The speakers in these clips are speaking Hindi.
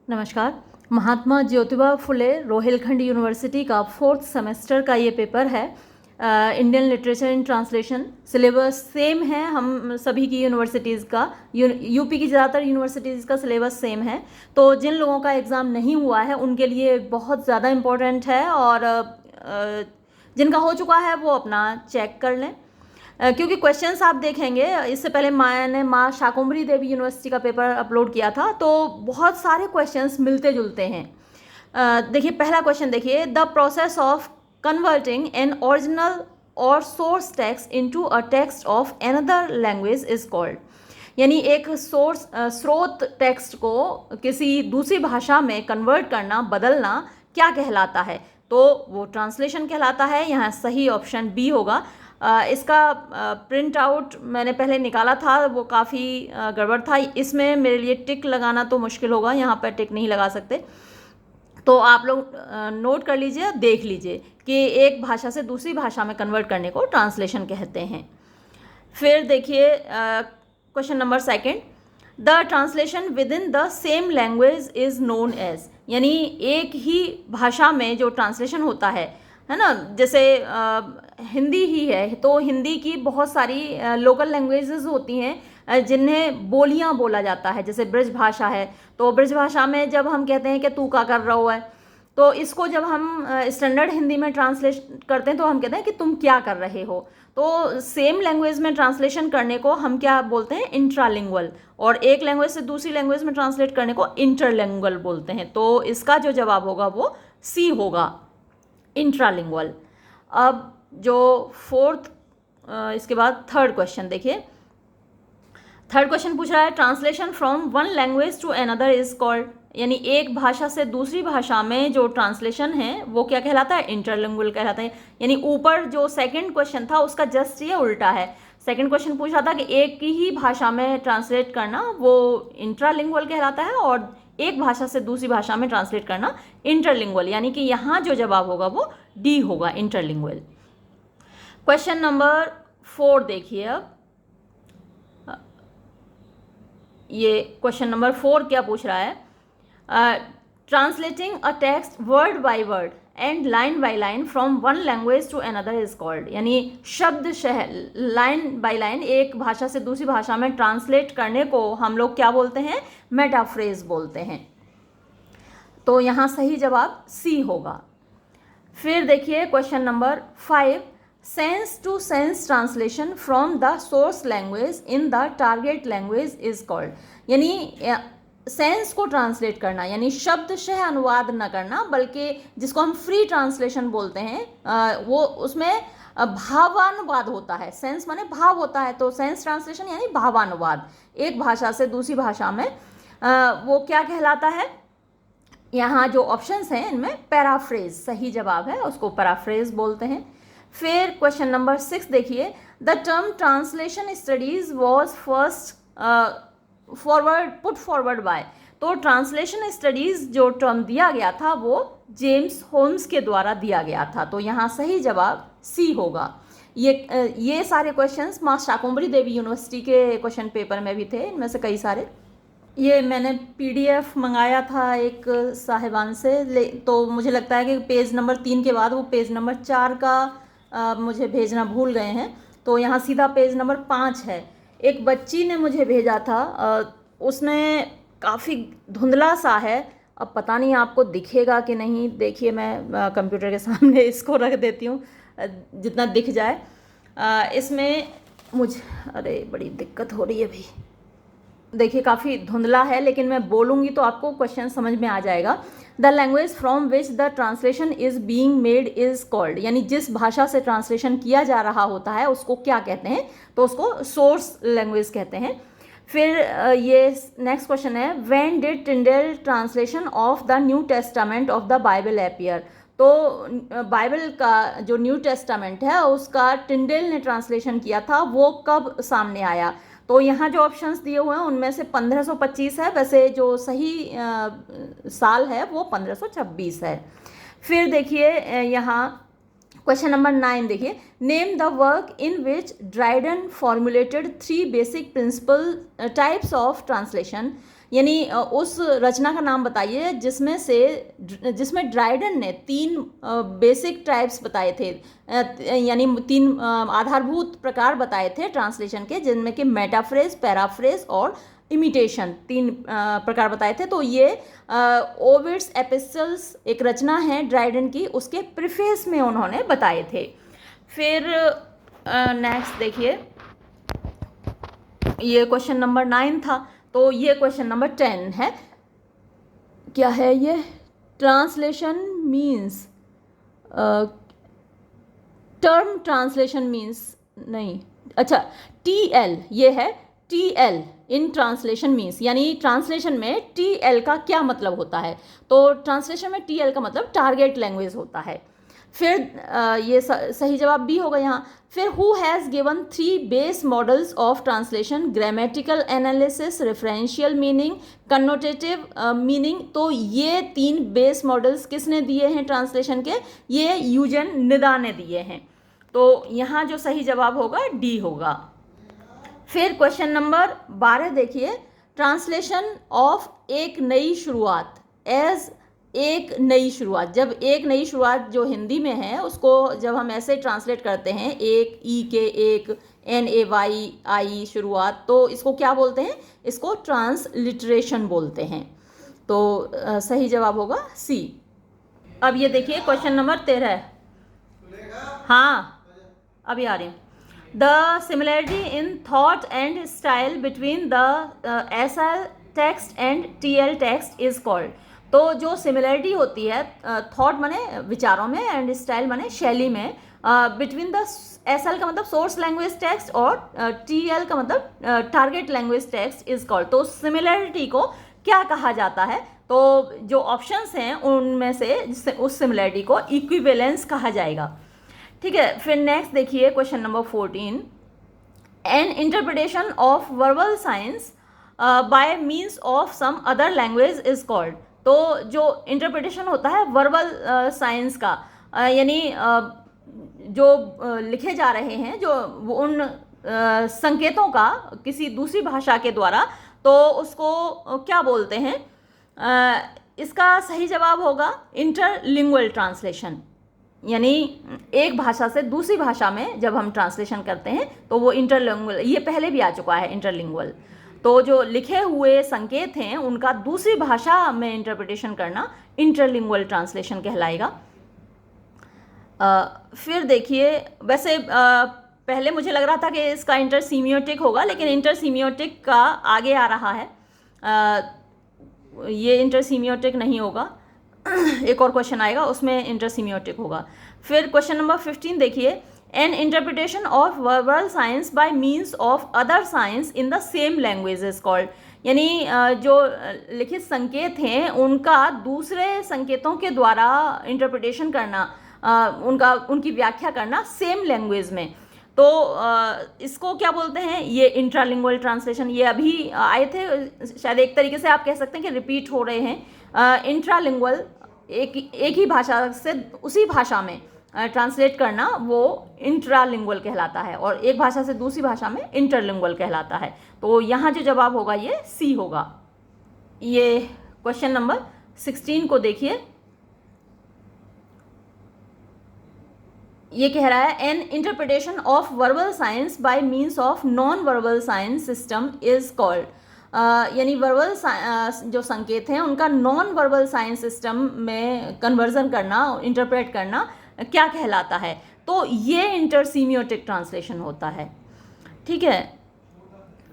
नमस्कार। महात्मा ज्योतिबा फुले रोहिलखंड यूनिवर्सिटी का 4th सेमेस्टर का ये पेपर है। Indian literature in translation. Syllabus same है हम सभी की यूनिवर्सिटीज़ का, यूपी की ज़्यादातर यूनिवर्सिटीज़ का सिलेबस सेम है। तो जिन लोगों का एग्ज़ाम नहीं हुआ है उनके लिए बहुत ज़्यादा इम्पोर्टेंट है, और जिनका हो चुका है वो अपना चेक कर लें, क्योंकि क्वेश्चंस आप देखेंगे। इससे पहले मैंने माँ शाकुंभरी देवी यूनिवर्सिटी का पेपर अपलोड किया था, तो बहुत सारे क्वेश्चंस मिलते जुलते हैं। देखिए पहला क्वेश्चन देखिए, the process of converting an original or source text into a text of another language is called. यानी एक स्रोत टेक्स्ट को किसी दूसरी भाषा में कन्वर्ट करना, बदलना क्या कहलाता है? तो वो ट्रांसलेशन कहलाता है। यहाँ सही ऑप्शन बी होगा। इसका प्रिंट आउट मैंने पहले निकाला था, वो काफ़ी गड़बड़ था। इसमें मेरे लिए टिक लगाना तो मुश्किल होगा, यहाँ पर टिक नहीं लगा सकते। तो आप लोग नोट कर लीजिए, देख लीजिए कि एक भाषा से दूसरी भाषा में कन्वर्ट करने को ट्रांसलेशन कहते हैं। फिर देखिए question number second, the translation within the same language is known as. यानी एक ही भाषा में जो ट्रांसलेशन होता है ना, जैसे हिंदी ही है तो हिंदी की बहुत सारी लोकल लैंग्वेजेस होती हैं जिन्हें बोलियां बोला जाता है। जैसे ब्रज भाषा है, तो ब्रज भाषा में जब हम कहते हैं कि तू का कर रहा है, तो इसको जब हम स्टैंडर्ड हिंदी में ट्रांसलेट करते हैं तो हम कहते हैं कि तुम क्या कर रहे हो। तो सेम लैंग्वेज में ट्रांसलेशन करने को हम क्या बोलते हैं? इंट्रालिंगुअल। और एक लैंग्वेज से दूसरी लैंग्वेज में ट्रांसलेट करने को इंटरलिंगुअल बोलते हैं। तो इसका जो जवाब होगा वो सी होगा, इंट्रालिंगुअल। अब जो फोर्थ, इसके बाद थर्ड क्वेश्चन देखिए। थर्ड क्वेश्चन पूछ रहा है, translation from one language to another is called. यानी एक भाषा से दूसरी भाषा में जो ट्रांसलेशन है वो क्या कहलाता है? इंटरलिंगुअल कहलाता है। यानी ऊपर जो सेकंड क्वेश्चन था उसका जस्ट ये उल्टा है। सेकंड क्वेश्चन पूछा था कि एक ही भाषा में ट्रांसलेट करना वो इंट्रालिंगुअल कहलाता है, और एक भाषा से दूसरी भाषा में ट्रांसलेट करना इंटरलिंगुअल। यानी कि यहाँ जो जवाब होगा वो डी होगा, इंटरलिंगुअल। क्वेश्चन नंबर 4 देखिए। अब ये क्वेश्चन नंबर 4 क्या पूछ रहा है? Translating a text word by word and line by line from one language to another is called. यानी शब्दशः लाइन बाय लाइन एक भाषा से दूसरी भाषा में ट्रांसलेट करने को हम लोग क्या बोलते हैं? मेटाफ्रेज बोलते हैं। तो यहाँ सही जवाब सी होगा। फिर देखिए question number 5, sense to sense translation from the source language in the target language is called. यानी सेंस को ट्रांसलेट करना, यानी शब्दशः अनुवाद न करना, बल्कि जिसको हम फ्री ट्रांसलेशन बोलते हैं, वो उसमें भावानुवाद होता है। सेंस माने भाव होता है, तो सेंस ट्रांसलेशन यानी भावानुवाद एक भाषा से दूसरी भाषा में, वो क्या कहलाता है? यहाँ जो ऑप्शंस हैं इनमें पैराफ्रेज सही जवाब है, उसको पैराफ्रेज बोलते हैं। फिर क्वेश्चन नंबर 6 देखिए, the term translation studies was first put forward bye. तो ट्रांसलेशन स्टडीज जो टर्म दिया गया था वो जेम्स होम्स के द्वारा दिया गया था। तो यहाँ सही जवाब सी होगा। ये सारे क्वेश्चंस माँ शाकुंभरी देवी यूनिवर्सिटी के क्वेश्चन पेपर में भी थे, इनमें से कई सारे। ये मैंने पीडीएफ मंगाया था एक साहिबान से, तो मुझे लगता है कि पेज नंबर 3 के बाद वो पेज नंबर 4 का मुझे भेजना भूल गए हैं। तो यहाँ सीधा पेज नंबर 5 है। एक बच्ची ने मुझे भेजा था, उसने काफ़ी धुंधला सा है, अब पता नहीं आपको दिखेगा कि नहीं। देखिए मैं कंप्यूटर के सामने इसको रख देती हूँ जितना दिख जाए। इसमें मुझे अरे बड़ी दिक्कत हो रही है भाई। देखिए काफ़ी धुंधला है, लेकिन मैं बोलूँगी तो आपको क्वेश्चन समझ में आ जाएगा। The language from which the translation is being made is called. यानी जिस भाषा से ट्रांसलेशन किया जा रहा होता है उसको क्या कहते हैं? तो उसको सोर्स लैंग्वेज कहते हैं। फिर ये नेक्स्ट क्वेश्चन है, when did Tyndale translation of the New Testament of the Bible appear. तो बाइबल का जो न्यू टेस्टामेंट है उसका टिंडेल ने ट्रांसलेशन किया था, वो कब सामने आया? तो यहाँ जो ऑप्शंस दिए हुए हैं उनमें से 1525 है, वैसे जो सही साल है वो 1526 है। फिर देखिए यहाँ क्वेश्चन नंबर 9 देखिए, name the work in which Dryden formulated 3 basic principle types of translation. यानी उस रचना का नाम बताइए जिसमें ड्राइडन ने 3 बेसिक टाइप्स बताए थे, यानी 3 आधारभूत प्रकार बताए थे ट्रांसलेशन के, जिनमें कि मेटाफ्रेज, पैराफ्रेज और इमिटेशन, 3 प्रकार बताए थे। तो ये ओविड्स एपिस्टल्स एक रचना है ड्राइडन की, उसके प्रीफेस में उन्होंने बताए थे। फिर नेक्स्ट देखिए, ये क्वेश्चन नंबर 9 था, तो ये क्वेश्चन नंबर 10 है। क्या है ये? Translation means, term translation means नहीं, अच्छा TL ये है, TL इन ट्रांसलेशन मीन्स, यानी ट्रांसलेशन में TL का क्या मतलब होता है? तो ट्रांसलेशन में TL का मतलब टारगेट लैंग्वेज होता है। फिर ये सही जवाब भी होगा यहाँ। फिर who has given 3 base models of translation, grammatical analysis, referential meaning, connotative meaning. तो ये 3 बेस मॉडल्स किसने दिए हैं ट्रांसलेशन के? ये यूजेन निदा ने दिए हैं। तो यहाँ जो सही जवाब होगा D होगा। फिर क्वेश्चन नंबर 12 देखिए, ट्रांसलेशन ऑफ एक नई शुरुआत, एज एक नई शुरुआत। जब एक नई शुरुआत जो हिंदी में है उसको जब हम ऐसे ट्रांसलेट करते हैं, एक ई के एक, NAY शुरुआत, तो इसको क्या बोलते हैं? इसको ट्रांसलिटरेशन बोलते हैं। तो सही जवाब होगा C। अब ये देखिए क्वेश्चन नंबर 13। हाँ, अभी आ रही हूँ। The similarity in thought and style between the SL text and TL text is called. तो जो सिमिलरिटी होती है थॉट माने विचारों में, एंड स्टाइल माने शैली में, बिटवीन द SL का मतलब सोर्स लैंग्वेज टेक्स्ट और TL का मतलब target language text is called. तो सिमिलरिटी को क्या कहा जाता है? तो जो ऑप्शंस हैं उनमें से उस सिमिलरिटी को इक्विवेलेंस कहा जाएगा। ठीक है, फिर नेक्स्ट देखिए question number 14। An interpretation of verbal signs by means of some other language is called. तो जो इंटरप्रिटेशन होता है वर्बल साइंस का, यानी जो लिखे जा रहे हैं, जो उन संकेतों का किसी दूसरी भाषा के द्वारा, तो उसको क्या बोलते हैं? इसका सही जवाब होगा इंटरलिंगुअल ट्रांसलेशन। यानी एक भाषा से दूसरी भाषा में जब हम ट्रांसलेशन करते हैं तो वो इंटरलिंगुअल, ये पहले भी आ चुका है इंटरलिंगुअल। तो जो लिखे हुए संकेत हैं उनका दूसरी भाषा में इंटरप्रिटेशन करना इंटरलिंगुअल ट्रांसलेशन कहलाएगा। फिर देखिए, वैसे पहले मुझे लग रहा था कि इसका इंटरसीमियोटिक होगा, लेकिन इंटरसीमियोटिक का आगे आ रहा है, ये इंटरसीमियोटिक नहीं होगा। एक और क्वेश्चन आएगा उसमें इंटरसीमियोटिक होगा। फिर क्वेश्चन नंबर 15 देखिए, N interpretation of verbal signs by means of other science in the same language is called. यानी जो लिखित संकेत हैं उनका दूसरे संकेतों के द्वारा इंटरप्रिटेशन करना, उनकी व्याख्या करना सेम लैंग्वेज में, तो इसको क्या बोलते हैं? ये इंट्रालिंगुअल ट्रांसलेशन। ये अभी आए थे, शायद एक तरीके से आप कह सकते हैं कि रिपीट हो रहे हैं। इंट्रालिंगुअल एक ही भाषा से उसी भाषा में ट्रांसलेट करना वो इंट्रालिंगुअल कहलाता है, और एक भाषा से दूसरी भाषा में इंटरलिंगुअल कहलाता है। तो यहाँ जो जवाब होगा ये C होगा। ये क्वेश्चन नंबर 16 को देखिए, ये कह रहा है N interpretation of verbal signs by means of non verbal science system is called. यानी वर्बल जो संकेत हैं उनका नॉन वर्बल साइंस सिस्टम में कन्वर्जन करना, इंटरप्रेट करना क्या कहलाता है? तो ये इंटरसीमियोटिक ट्रांसलेशन होता है। ठीक है,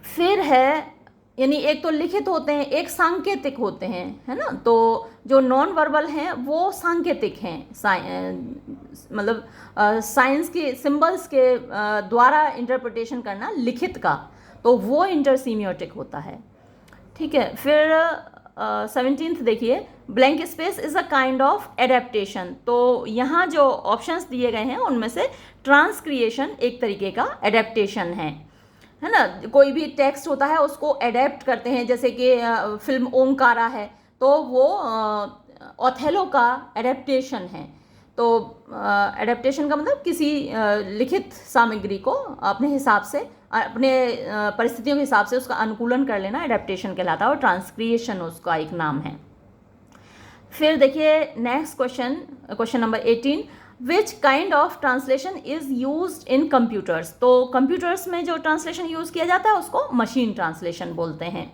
फिर है, यानी एक तो लिखित होते हैं, एक सांकेतिक होते हैं, है ना। तो जो नॉन वर्बल हैं वो सांकेतिक हैं, मतलब साइंस के सिंबल्स के द्वारा इंटरप्रिटेशन करना लिखित का, तो वो इंटरसीमियोटिक होता है। ठीक है, फिर 17th देखिए, blank space is a kind of adaptation. तो यहाँ जो ऑप्शंस दिए गए हैं उनमें से ट्रांसक्रिएशन एक तरीके का एडेप्टेशन है ना। कोई भी टेक्स्ट होता है उसको एडेप्ट करते हैं, जैसे कि फिल्म ओंकारा है तो वो ओथेलो का एडेप्टेशन है। तो एडेप्टेशन का मतलब किसी लिखित सामग्री को अपने हिसाब से, अपने परिस्थितियों के हिसाब से उसका अनुकूलन कर लेना एडेप्टेशन कहलाता है, और ट्रांसक्रिएशन उसका एक नाम है। फिर देखिए next question, question number 18, which kind of translation is used in computers. तो कंप्यूटर्स में जो ट्रांसलेशन यूज किया जाता है उसको मशीन ट्रांसलेशन बोलते हैं।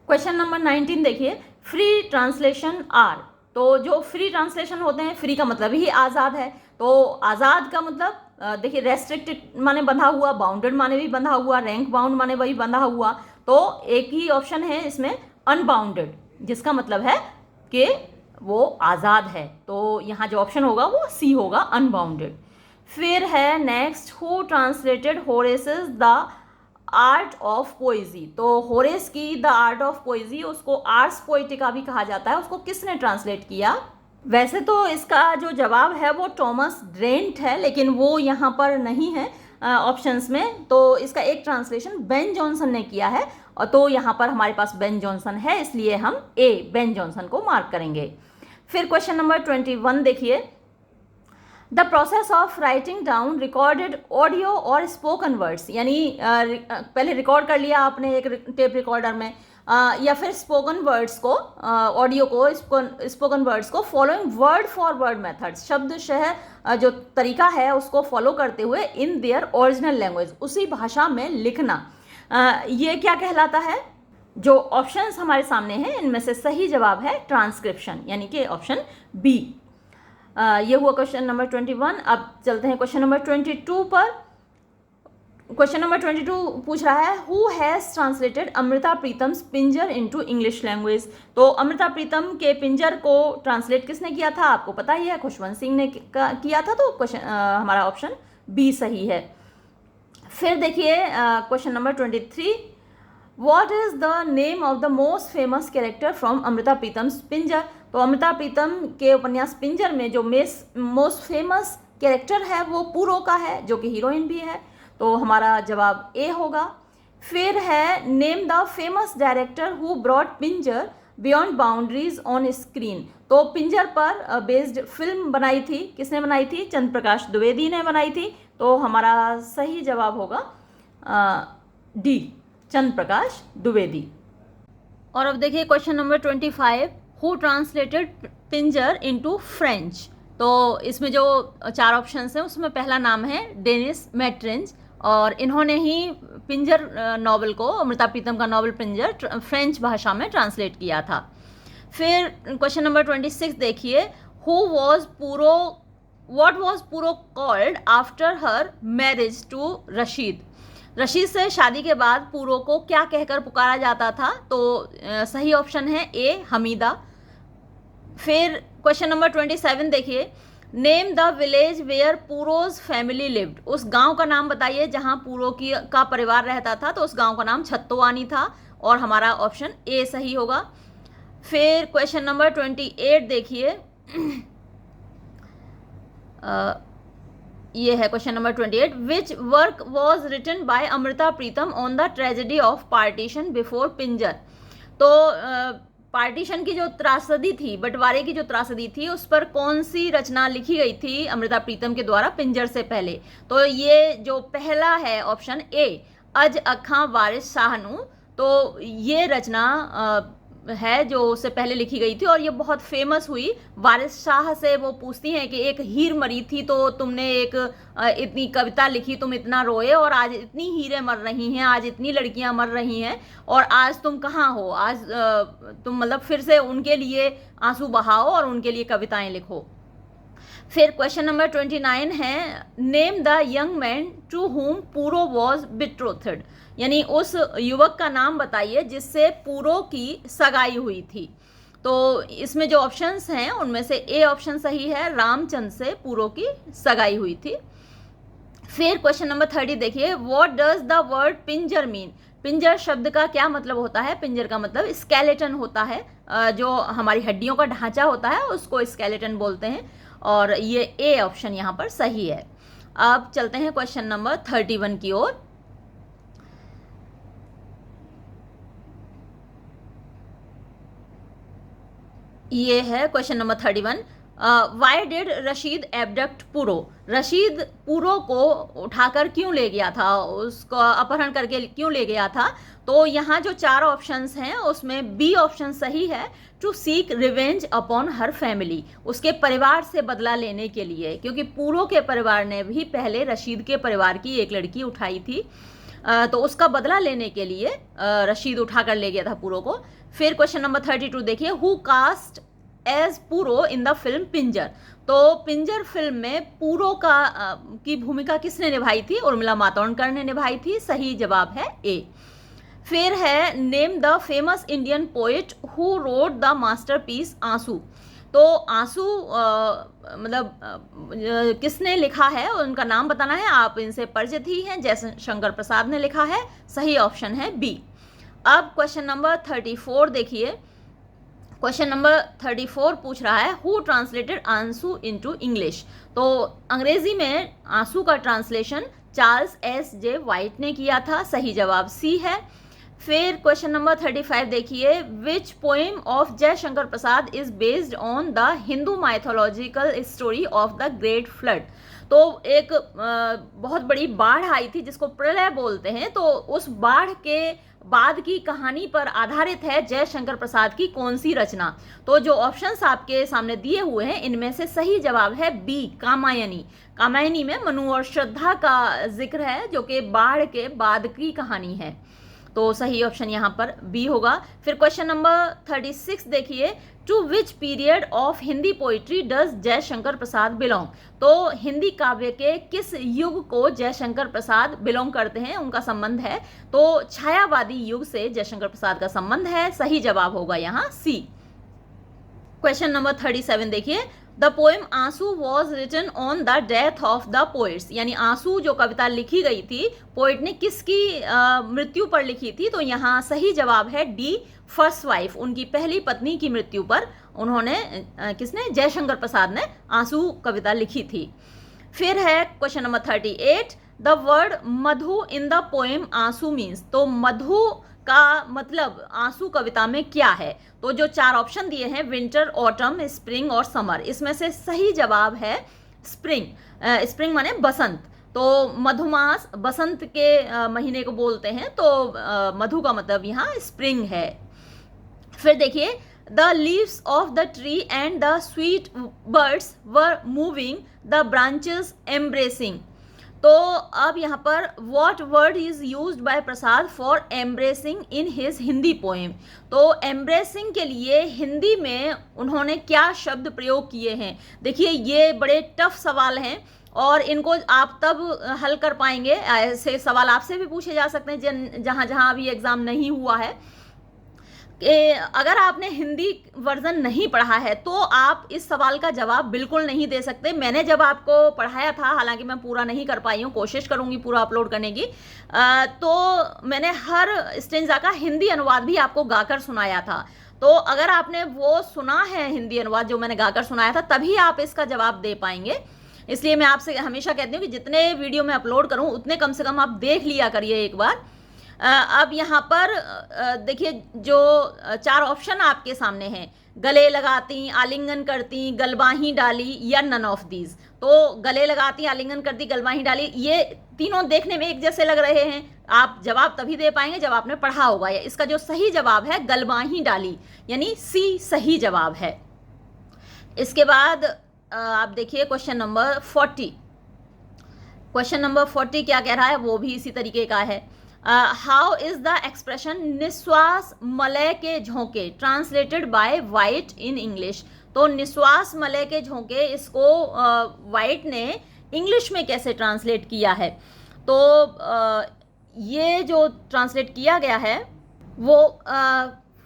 क्वेश्चन नंबर 19 देखिए, फ्री ट्रांसलेशन आर। तो जो फ्री ट्रांसलेशन होते हैं, फ्री का मतलब ही आज़ाद है, तो आज़ाद का मतलब देखिए रेस्ट्रिक्टेड माने बंधा हुआ, बाउंडेड माने भी बंधा हुआ, रैंक बाउंड माने वही बंधा हुआ, तो एक ही ऑप्शन है इसमें अनबाउंडेड, जिसका मतलब है कि वो आज़ाद है। तो यहाँ जो ऑप्शन होगा वो सी होगा, अनबाउंडेड। फिर है next, who translated Horace's the art of poesy. तो होरेस की द आर्ट ऑफ पोइजी, उसको आर्स पोइटिका भी कहा जाता है, उसको किसने ट्रांसलेट किया। वैसे तो इसका जो जवाब है वो टॉमस ड्रेंट है, लेकिन वो यहाँ पर नहीं है ऑप्शंस में, तो इसका एक ट्रांसलेशन बेन जॉनसन ने किया है, और तो यहाँ पर हमारे पास बेन जॉनसन है, इसलिए हम ए बेन जॉनसन को मार्क करेंगे। फिर क्वेश्चन नंबर 21 देखिए, the process of writing down recorded audio और स्पोकन वर्ड्स, यानी पहले रिकॉर्ड कर लिया आपने एक टेप रिकॉर्डर में, या फिर स्पोकन वर्ड्स को, ऑडियो को, स्पोकन वर्ड्स को following word for word methods, शब्दशः जो तरीका है उसको फॉलो करते हुए इन देयर ओरिजिनल लैंग्वेज, उसी भाषा में लिखना, ये क्या कहलाता है। जो ऑप्शंस हमारे सामने हैं इनमें से सही जवाब है ट्रांसक्रिप्शन, यानी कि ऑप्शन बी। ये हुआ क्वेश्चन नंबर 21। अब चलते हैं क्वेश्चन नंबर 22 पर। क्वेश्चन नंबर 22 पूछ रहा है, who has translated Amrita Pritam's Pinjar into English language. तो अमृता प्रीतम के पिंजर को ट्रांसलेट किसने किया था, आपको पता ही है, खुशवंत सिंह ने किया था, तो क्वेश्चन हमारा ऑप्शन बी सही है। फिर देखिए question number 23, what is the name of the most famous character from Amrita Pritam's Pinjar. तो अमृता प्रीतम के उपन्यास पिंजर में जो मोस्ट फेमस कैरेक्टर है वो पूरो का है, जो कि हीरोइन भी है, तो हमारा जवाब ए होगा। फिर है, name the famous director who brought Pinjar beyond boundaries on screen. तो पिंजर पर बेस्ड फिल्म बनाई थी, किसने बनाई थी, चंद्र प्रकाश द्विवेदी ने बनाई थी, तो हमारा सही जवाब होगा डी, चंद्र प्रकाश द्विवेदी। और अब देखिए question number 25, who translated Pinjar into French. तो इसमें जो 4 ऑप्शंस हैं उसमें पहला नाम है डेनिस मैट्रेंज, और इन्होंने ही पिंजर नॉवल को, अमृता प्रीतम का नॉवल पिंजर, फ्रेंच भाषा में ट्रांसलेट किया था। फिर क्वेश्चन नंबर 26 देखिए, who was Puro, what was Puro called after her marriage to Rashid. Rashid से शादी के बाद पूरो को क्या कहकर पुकारा जाता था, तो सही ऑप्शन है ए, हमीदा। फिर क्वेश्चन नंबर 27 देखिए, name the village where Puro's family lived. उस गांव का नाम बताइए जहां पूरो का परिवार रहता था, तो उस गांव का नाम छत्तोवानी था, और हमारा ऑप्शन ए सही होगा। फिर क्वेश्चन नंबर 28 देखिए, ये है question number 28, which work was written by Amrita Pritam on the tragedy of partition before Pinjar. तो पार्टीशन की जो त्रासदी थी, बंटवारे की जो त्रासदी थी, उस पर कौन सी रचना लिखी गई थी अमृता प्रीतम के द्वारा पिंजर से पहले। तो ये जो पहला है ऑप्शन ए, अज अखां वारिस शाहनू, तो ये रचना है जो उससे पहले लिखी गई थी, और ये बहुत फेमस हुई। वारिस शाह से वो पूछती हैं कि एक हीर मरी थी, तो तुमने एक इतनी कविता लिखी, तुम इतना रोए, और आज इतनी हीरें मर रही हैं, आज इतनी लड़कियां मर रही हैं, और आज तुम कहाँ हो, आज तुम मतलब फिर से उनके लिए आंसू बहाओ और उनके लिए कविताएं लिखो। फिर क्वेश्चन नंबर 29 है, name the young man to whom Puro was बिट्रोथड। यानी उस युवक का नाम बताइए जिससे पूरो की सगाई हुई थी। तो इसमें जो ऑप्शंस हैं उनमें से ए ऑप्शन सही है, रामचंद्र से पूरो की सगाई हुई थी। फिर क्वेश्चन नंबर 30 देखिए, what does the word Pinjar mean. Pinjar शब्द का क्या मतलब होता है। पिंजर का मतलब स्केलेटन होता है, जो हमारी हड्डियों का ढांचा होता है उसको स्केलेटन बोलते हैं, और ये ए ऑप्शन यहाँ पर सही है। अब चलते हैं क्वेश्चन नंबर 31 की ओर। ये है question number 31, why did Rashid abduct पुरो, रशीद पुरो को उठाकर क्यों ले गया था, उसको अपहरण करके क्यों ले गया था। तो यहाँ जो 4 ऑप्शंस हैं उसमें बी ऑप्शन सही है, to seek revenge upon her family, उसके परिवार से बदला लेने के लिए, क्योंकि पुरो के परिवार ने भी पहले रशीद के परिवार की एक लड़की उठाई थी, तो उसका बदला लेने के लिए रशीद उठाकर ले गया था पुरो को। फिर क्वेश्चन नंबर 32 देखिए, हु कास्ट एज पुरो इन द फिल्म पिंजर, तो पिंजर फिल्म में पुरो की भूमिका किसने निभाई थी, उर्मिला मातोंडकर ने निभाई थी, सही जवाब है ए। फिर है name the famous Indian poet who wrote the masterpiece आंसू, तो आंसू किसने लिखा है, उनका नाम बताना है, आप इनसे परिचित ही हैं, जयशंकर प्रसाद ने लिखा है, सही ऑप्शन है बी। अब क्वेश्चन नंबर 34 देखिए, क्वेश्चन नंबर 34 पूछ रहा है, हु ट्रांसलेटेड आंसू इनटू इंग्लिश, तो अंग्रेजी में आंसू का translation Charles S J White ने किया था, सही जवाब सी है। फिर क्वेश्चन नंबर 35 देखिए, which poem of Jaishankar Prasad is based on the Hindu mythological story of the great flood, तो एक बहुत बड़ी बाढ़ आई थी जिसको प्रलय बोलते हैं, तो उस बाढ़ के बाद की कहानी पर आधारित है जयशंकर प्रसाद की कौन सी रचना। तो जो ऑप्शंस आपके सामने दिए हुए हैं इनमें से सही जवाब है बी, कामायनी। कामायनी में मनु और श्रद्धा का जिक्र है जो कि बाढ़ के बाद की कहानी है, तो सही ऑप्शन यहाँ पर बी होगा। फिर क्वेश्चन नंबर 36 देखिए, to which period of Hindi poetry does Jaishankar Prasad belong, तो हिंदी काव्य के किस युग को जयशंकर प्रसाद बिलोंग करते हैं, उनका संबंध है, तो छायावादी युग से जयशंकर प्रसाद का संबंध है, सही जवाब होगा यहाँ सी। क्वेश्चन नंबर 37 देखिए, the poem Aansu was written on the death of the poet's, यानी आंसू जो कविता लिखी गई थी पोइट ने किसकी मृत्यु पर लिखी थी, तो यहाँ सही जवाब है डी, फर्स्ट वाइफ, उनकी पहली पत्नी की मृत्यु पर उन्होंने किसने, जयशंकर प्रसाद ने आंसू कविता लिखी थी। फिर है question number 38, the word Madhu in the poem आंसू मीन्स, तो मधु का मतलब आंसू कविता में क्या है, तो जो 4 ऑप्शन दिए हैं विंटर, ऑटम, स्प्रिंग और समर, इसमें से सही जवाब है स्प्रिंग। स्प्रिंग माने बसंत, तो मधुमास बसंत के महीने को बोलते हैं, तो मधु का मतलब यहाँ स्प्रिंग है। फिर देखिए, the leaves of the tree and the sweet birds were moving the branches embracing, तो अब यहाँ पर what word is used by Prasad for embracing in his Hindi poem, तो एम्ब्रेसिंग के लिए हिंदी में उन्होंने क्या शब्द प्रयोग किए हैं। देखिए ये बड़े टफ सवाल हैं और इनको आप तब हल कर पाएंगे, ऐसे सवाल आपसे भी पूछे जा सकते हैं जहाँ जहाँ अभी एग्जाम नहीं हुआ है। अगर आपने हिंदी वर्जन नहीं पढ़ा है तो आप इस सवाल का जवाब बिल्कुल नहीं दे सकते। मैंने जब आपको पढ़ाया था, हालांकि मैं पूरा नहीं कर पाई हूँ, कोशिश करूँगी पूरा अपलोड करने की, तो मैंने हर स्टेंजा का हिंदी अनुवाद भी आपको गाकर सुनाया था। तो अगर आपने वो सुना है हिंदी अनुवाद जो मैंने गाकर सुनाया था, तभी आप इसका जवाब दे पाएंगे। इसलिए मैं आपसे हमेशा कहती हूँ कि जितने वीडियो मैं अपलोड करूँ उतने कम से कम आप देख लिया करिए एक बार। अब यहाँ पर देखिए जो 4 ऑप्शन आपके सामने हैं, गले लगाती, आलिंगन करती, गलबाही डाली या नन ऑफ दीज, तो गले लगाती, आलिंगन करती, गलबाही डाली, ये तीनों देखने में एक जैसे लग रहे हैं। आप जवाब तभी दे पाएंगे जब आपने पढ़ा होगा। इसका जो सही जवाब है गलबाही डाली, यानी सी सही जवाब है। इसके बाद आप देखिए क्वेश्चन नंबर 40। क्वेश्चन नंबर 40 क्या कह रहा है, वो भी इसी तरीके का है। हाउ इज द एक्सप्रेशन निश्वास मलय के झोंके translated bye white in English, तो निश्वास मलय के झोंके इसको वाइट ने इंग्लिश में कैसे ट्रांसलेट किया है। तो ये जो ट्रांसलेट किया गया है वो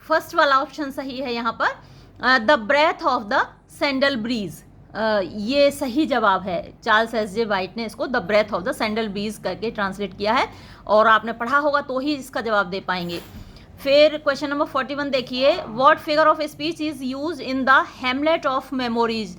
फर्स्ट वाला ऑप्शन सही है यहाँ पर, the breath of the sandal breeze, ये सही जवाब है। चार्ल्स एस जे वाइट ने इसको the breath of the sandal breeze करके ट्रांसलेट किया है, और आपने पढ़ा होगा तो ही इसका जवाब दे पाएंगे। फिर क्वेश्चन नंबर 41 देखिए, what figure of speech is use in the Hamlet of memories.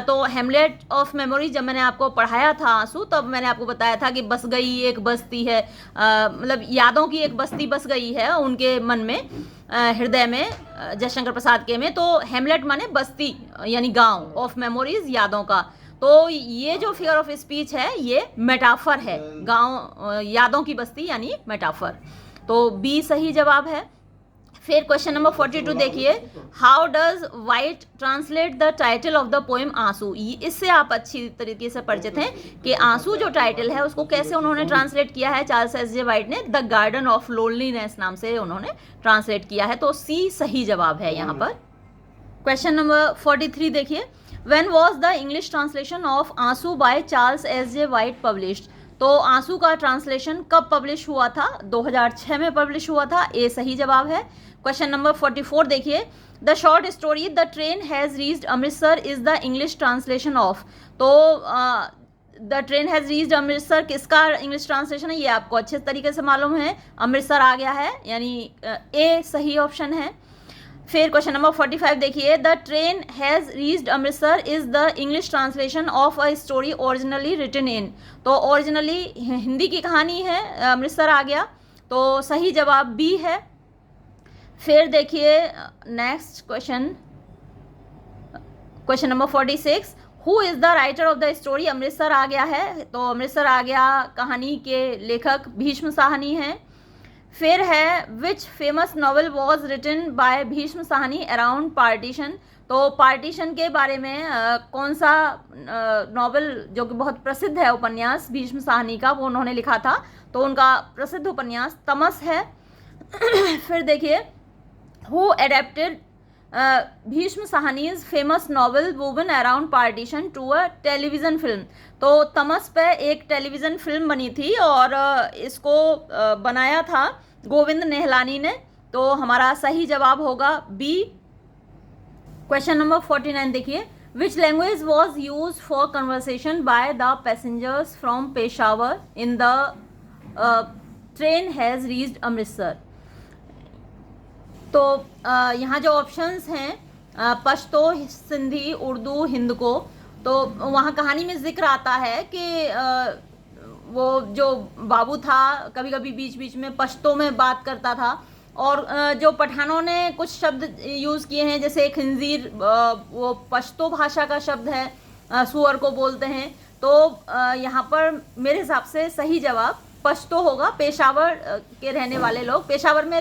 तो हेमलेट ऑफ मेमोरीज जब मैंने आपको पढ़ाया था आंसू, तब मैंने आपको बताया था कि बस गई एक बस्ती है, मतलब यादों की एक बस्ती बस गई है उनके मन में, हृदय में, जयशंकर प्रसाद के में। तो हेमलेट माने बस्ती यानी गांव, ऑफ मेमोरीज यादों का। तो ये जो फिगर ऑफ स्पीच है ये मेटाफर है, गांव यादों की बस्ती यानी मेटाफर। तो बी सही जवाब है। फिर क्वेश्चन नंबर 42 देखिए, how does white translate the title of the poem आंसू। इससे आप अच्छी तरीके से परिचित हैं कि आंसू जो टाइटल है उसको कैसे उन्होंने ट्रांसलेट किया है। चार्ल्स एस जे वाइट ने द गार्डन ऑफ लोनलीनेस नाम से उन्होंने ट्रांसलेट किया है। तो सी सही जवाब है यहाँ पर। क्वेश्चन नंबर 43 देखिए, when was the English translation of Aansu by Charles S J White published. तो आंसू का ट्रांसलेशन कब पब्लिश हुआ था? 2006 में पब्लिश हुआ था। ए सही जवाब है। क्वेश्चन नंबर 44 देखिए, the short story the train has reached Amritsar is the English translation of. तो the train has reached Amritsar किसका इंग्लिश ट्रांसलेशन है? ये आपको अच्छे तरीके से मालूम है, अमृतसर आ गया है, यानी ए सही ऑप्शन है। फिर क्वेश्चन नंबर 45 देखिए, the train has reached Amritsar is the English translation of a story originally written in. तो ओरिजिनली हिंदी की कहानी है, अमृतसर आ गया, तो सही जवाब बी है। फिर देखिए next question, question number 46, who is the writer of the story. Amritsar आ गया है, तो अमृतसर आ गया, कहानी के लेखक भीष्म साहनी हैं। फिर है which famous novel was written by Bhisham Sahni around partition. तो पार्टीशन के बारे में कौन सा नॉवल जो कि बहुत प्रसिद्ध है, उपन्यास भीष्म साहनी का, वो उन्होंने लिखा था। तो उनका प्रसिद्ध उपन्यास तमस है। फिर देखिए, who adapted Bhisham Sahni's famous novel woven around partition to a television film. तो तमस पे एक टेलीविज़न फिल्म बनी थी और इसको बनाया था गोविंद नेहलानी ने। तो हमारा सही जवाब होगा बी। क्वेश्चन नंबर 49 देखिए, which language was use for conversation by the passengers from Peshawar in the train has reached Amritsar. तो यहाँ जो ऑप्शंस हैं पश्तो, सिंधी, उर्दू, हिंद को। तो वहाँ कहानी में जिक्र आता है कि वो जो बाबू था कभी कभी बीच बीच में पश्तो में बात करता था, और जो पठानों ने कुछ शब्द यूज़ किए हैं, जैसे खंजीर, वो पश्तो भाषा का शब्द है, सुअर को बोलते हैं। तो यहाँ पर मेरे हिसाब से सही जवाब पश्तो होगा। पेशावर के रहने वाले लोग, पेशावर में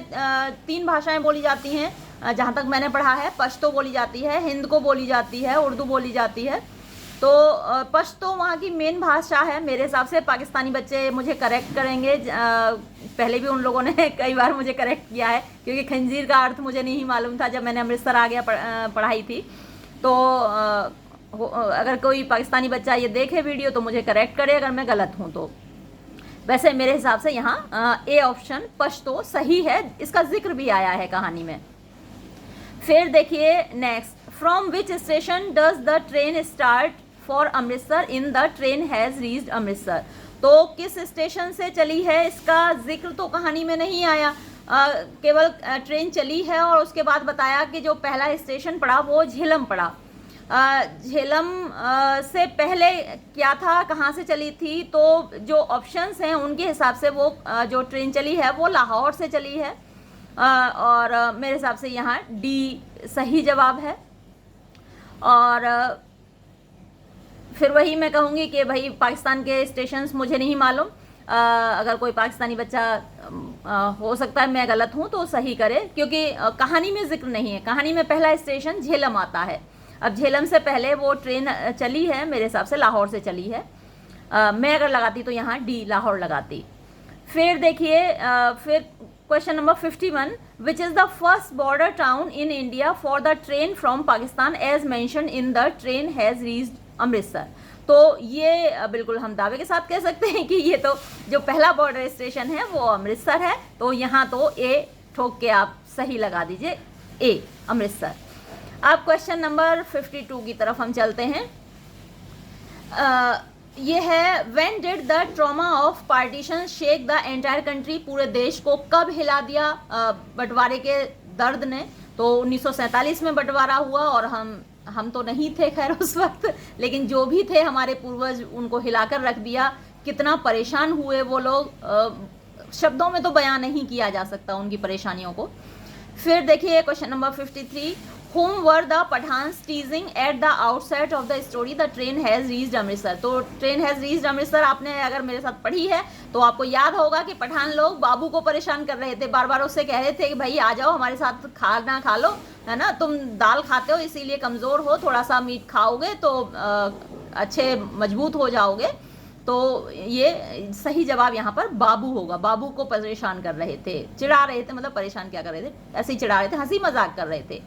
3 भाषाएं बोली जाती हैं जहाँ तक मैंने पढ़ा है। पश्तो बोली जाती है, हिंद को बोली जाती है, उर्दू बोली जाती है। तो पश्तो वहाँ की मेन भाषा है मेरे हिसाब से। पाकिस्तानी बच्चे मुझे करेक्ट करेंगे, पहले भी उन लोगों ने कई बार मुझे करेक्ट किया है, क्योंकि खंजीर का अर्थ मुझे नहीं मालूम था जब मैंने अमृतसर आ गया पढ़ाई थी। तो अगर कोई पाकिस्तानी बच्चा ये देखे वीडियो तो मुझे करेक्ट करे अगर मैं गलत हूँ तो। वैसे मेरे हिसाब से यहाँ ए ऑप्शन पश्तो सही है, इसका जिक्र भी आया है कहानी में। फिर देखिए next, from which station does the train start for Amritsar in the train has reached Amritsar. तो किस स्टेशन से चली है इसका जिक्र तो कहानी में नहीं आया, केवल ट्रेन चली है और उसके बाद बताया कि जो पहला स्टेशन पड़ा वो झेलम पड़ा। झेलम से पहले क्या था, कहाँ से चली थी? तो जो ऑप्शंस हैं उनके हिसाब से वो जो ट्रेन चली है वो लाहौर से चली है, और मेरे हिसाब से यहाँ डी सही जवाब है। और फिर वही मैं कहूँगी कि भाई पाकिस्तान के स्टेशंस मुझे नहीं मालूम, अगर कोई पाकिस्तानी बच्चा हो सकता है मैं गलत हूँ तो सही करे, क्योंकि कहानी में जिक्र नहीं है। कहानी में पहला स्टेशन झेलम आता है। अब झेलम से पहले वो ट्रेन चली है, मेरे हिसाब से लाहौर से चली है। मैं अगर लगाती तो यहाँ डी लाहौर लगाती। फिर देखिए फिर question number 51, which is the first border town in India for the train from Pakistan as mentioned in the train has reached Amritsar. तो ये बिल्कुल हम दावे के साथ कह सकते हैं कि ये तो जो पहला बॉर्डर स्टेशन है वो अमृतसर है। तो यहाँ तो ए ठोक के आप सही लगा दीजिए, ए अमृतसर। अब क्वेश्चन नंबर 52 की तरफ हम चलते हैं। ये है when did the trauma of partition shake the entire country, पूरे देश को कब हिला दिया बंटवारे के दर्द ने। तो 1947 में बंटवारा हुआ और हम तो नहीं थे खैर उस वक्त, लेकिन जो भी थे हमारे पूर्वज उनको हिलाकर रख दिया। कितना परेशान हुए वो लोग, शब्दों में तो बयान नहीं किया जा सकता उनकी परेशानियों को। फिर देखिए question number 53, whom were the Pathans teasing at the outset of the story the train has reached Amritsar. तो ट्रेन हैज रीच्ड अमृतसर आपने अगर मेरे साथ पढ़ी है तो आपको याद होगा कि पठान लोग बाबू को परेशान कर रहे थे, बार बार उससे कह रहे थे कि भाई आ जाओ हमारे साथ खाना खा लो, है ना, तुम दाल खाते हो इसीलिए कमज़ोर हो, थोड़ा सा मीट खाओगे तो अच्छे मजबूत हो जाओगे। तो ये सही जवाब यहाँ पर बाबू होगा। बाबू को परेशान कर रहे थे, चिढ़ा रहे थे, मतलब परेशान क्या कर रहे थे, ऐसे ही चिढ़ा रहे थे, हंसी मजाक कर रहे थे।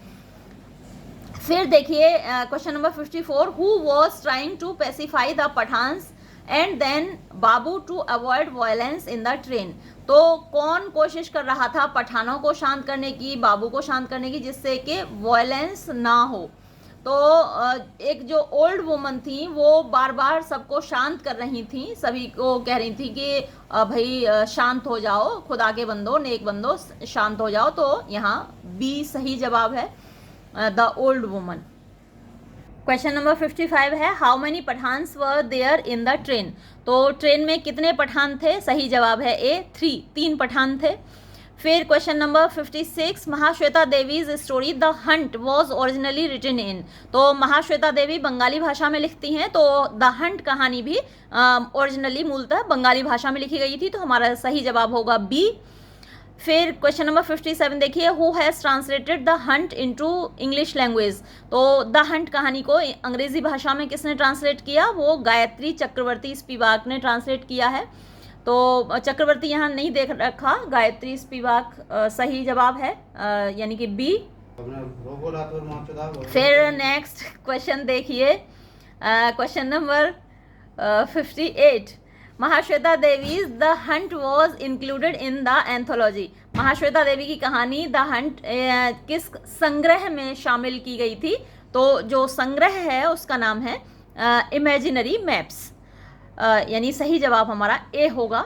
फिर देखिए question number 54, who was trying to pacify the Pathans and then babu to avoid violence in the train. तो कौन कोशिश कर रहा था पठानों को शांत करने की, बाबू को शांत करने की, जिससे कि वायलेंस ना हो। तो एक जो ओल्ड वुमन थी वो बार बार सबको शांत कर रही थी, सभी को कह रही थी कि भाई शांत हो जाओ, खुदा के बंदो, नेक बंदो, शांत हो जाओ। तो यहाँ बी सही जवाब है, the old woman. Question number 55 है, how many Pathans were there in the train. तो ट्रेन में कितने पठान थे, सही जवाब है ए 3, 3 पठान थे। फिर question number 56, Mahasweta Devi's story the hunt was originally written in. तो महाश्वेता देवी बंगाली भाषा में लिखती हैं, तो द हंट कहानी भी ओरिजिनली मूलतः बंगाली भाषा में लिखी गई थी, तो हमारा सही जवाब होगा बी। फिर क्वेश्चन नंबर 57 देखिए, who has translated the Hunt into English language. तो द हंट कहानी को अंग्रेजी भाषा में किसने ट्रांसलेट किया, वो गायत्री चक्रवर्ती स्पिवाक ने ट्रांसलेट किया है। तो चक्रवर्ती यहाँ नहीं देख रखा, गायत्री स्पिवाक सही जवाब है, यानी कि बी। फिर नेक्स्ट क्वेश्चन देखिए, question number 58, Mahasweta Devi's the hunt was included in the anthology. Mahasweta Devi की कहानी द हंट किस संग्रह में शामिल की गई थी। तो जो संग्रह है उसका नाम है इमेजिनरी मैप्स, यानी सही जवाब हमारा ए होगा।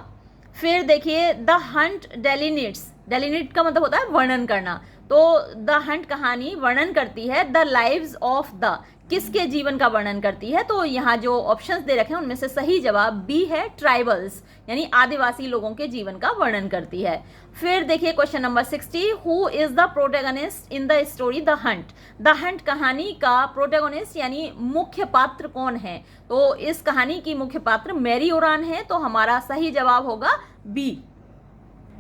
फिर देखिए द हंट डेलिनेट्स, डेलिनेट का मतलब होता है वर्णन करना। तो द हंट कहानी वर्णन करती है द लाइव्स ऑफ द, किसके जीवन का वर्णन करती है। तो यहाँ जो ऑप्शंस दे रखे हैं उनमें से सही जवाब बी है, ट्राइबल्स, यानी आदिवासी लोगों के जीवन का वर्णन करती है। फिर देखिए question number 60, who is the protagonist in the story the hunt. The hunt कहानी का प्रोटैगनिस्ट यानी मुख्य पात्र कौन है। तो इस कहानी की मुख्य पात्र मैरी ओरान है, तो हमारा सही जवाब होगा बी।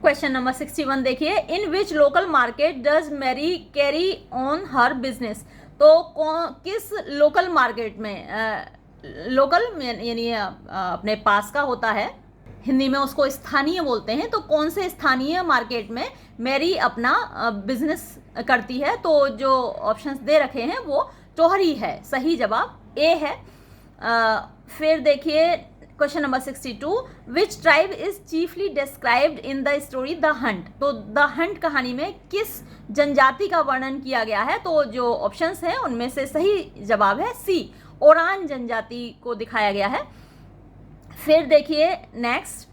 क्वेश्चन नंबर 61 देखिए, in which local market does Mary carry on her business. तो किस लोकल मार्केट में, लोकल यानी अपने पास का होता है, हिंदी में उसको स्थानीय बोलते हैं। तो कौन से स्थानीय मार्केट में मैरी अपना बिजनेस करती है। तो जो ऑप्शंस दे रखे हैं वो टोहरी है, सही जवाब ए है। फिर देखिए question number 62, which tribe is chiefly described in the story the hunt. तो द हंट कहानी में किस जनजाति का वर्णन किया गया है। तो जो ऑप्शंस हैं उनमें से सही जवाब है सी, ओरान जनजाति को दिखाया गया है। फिर देखिए next,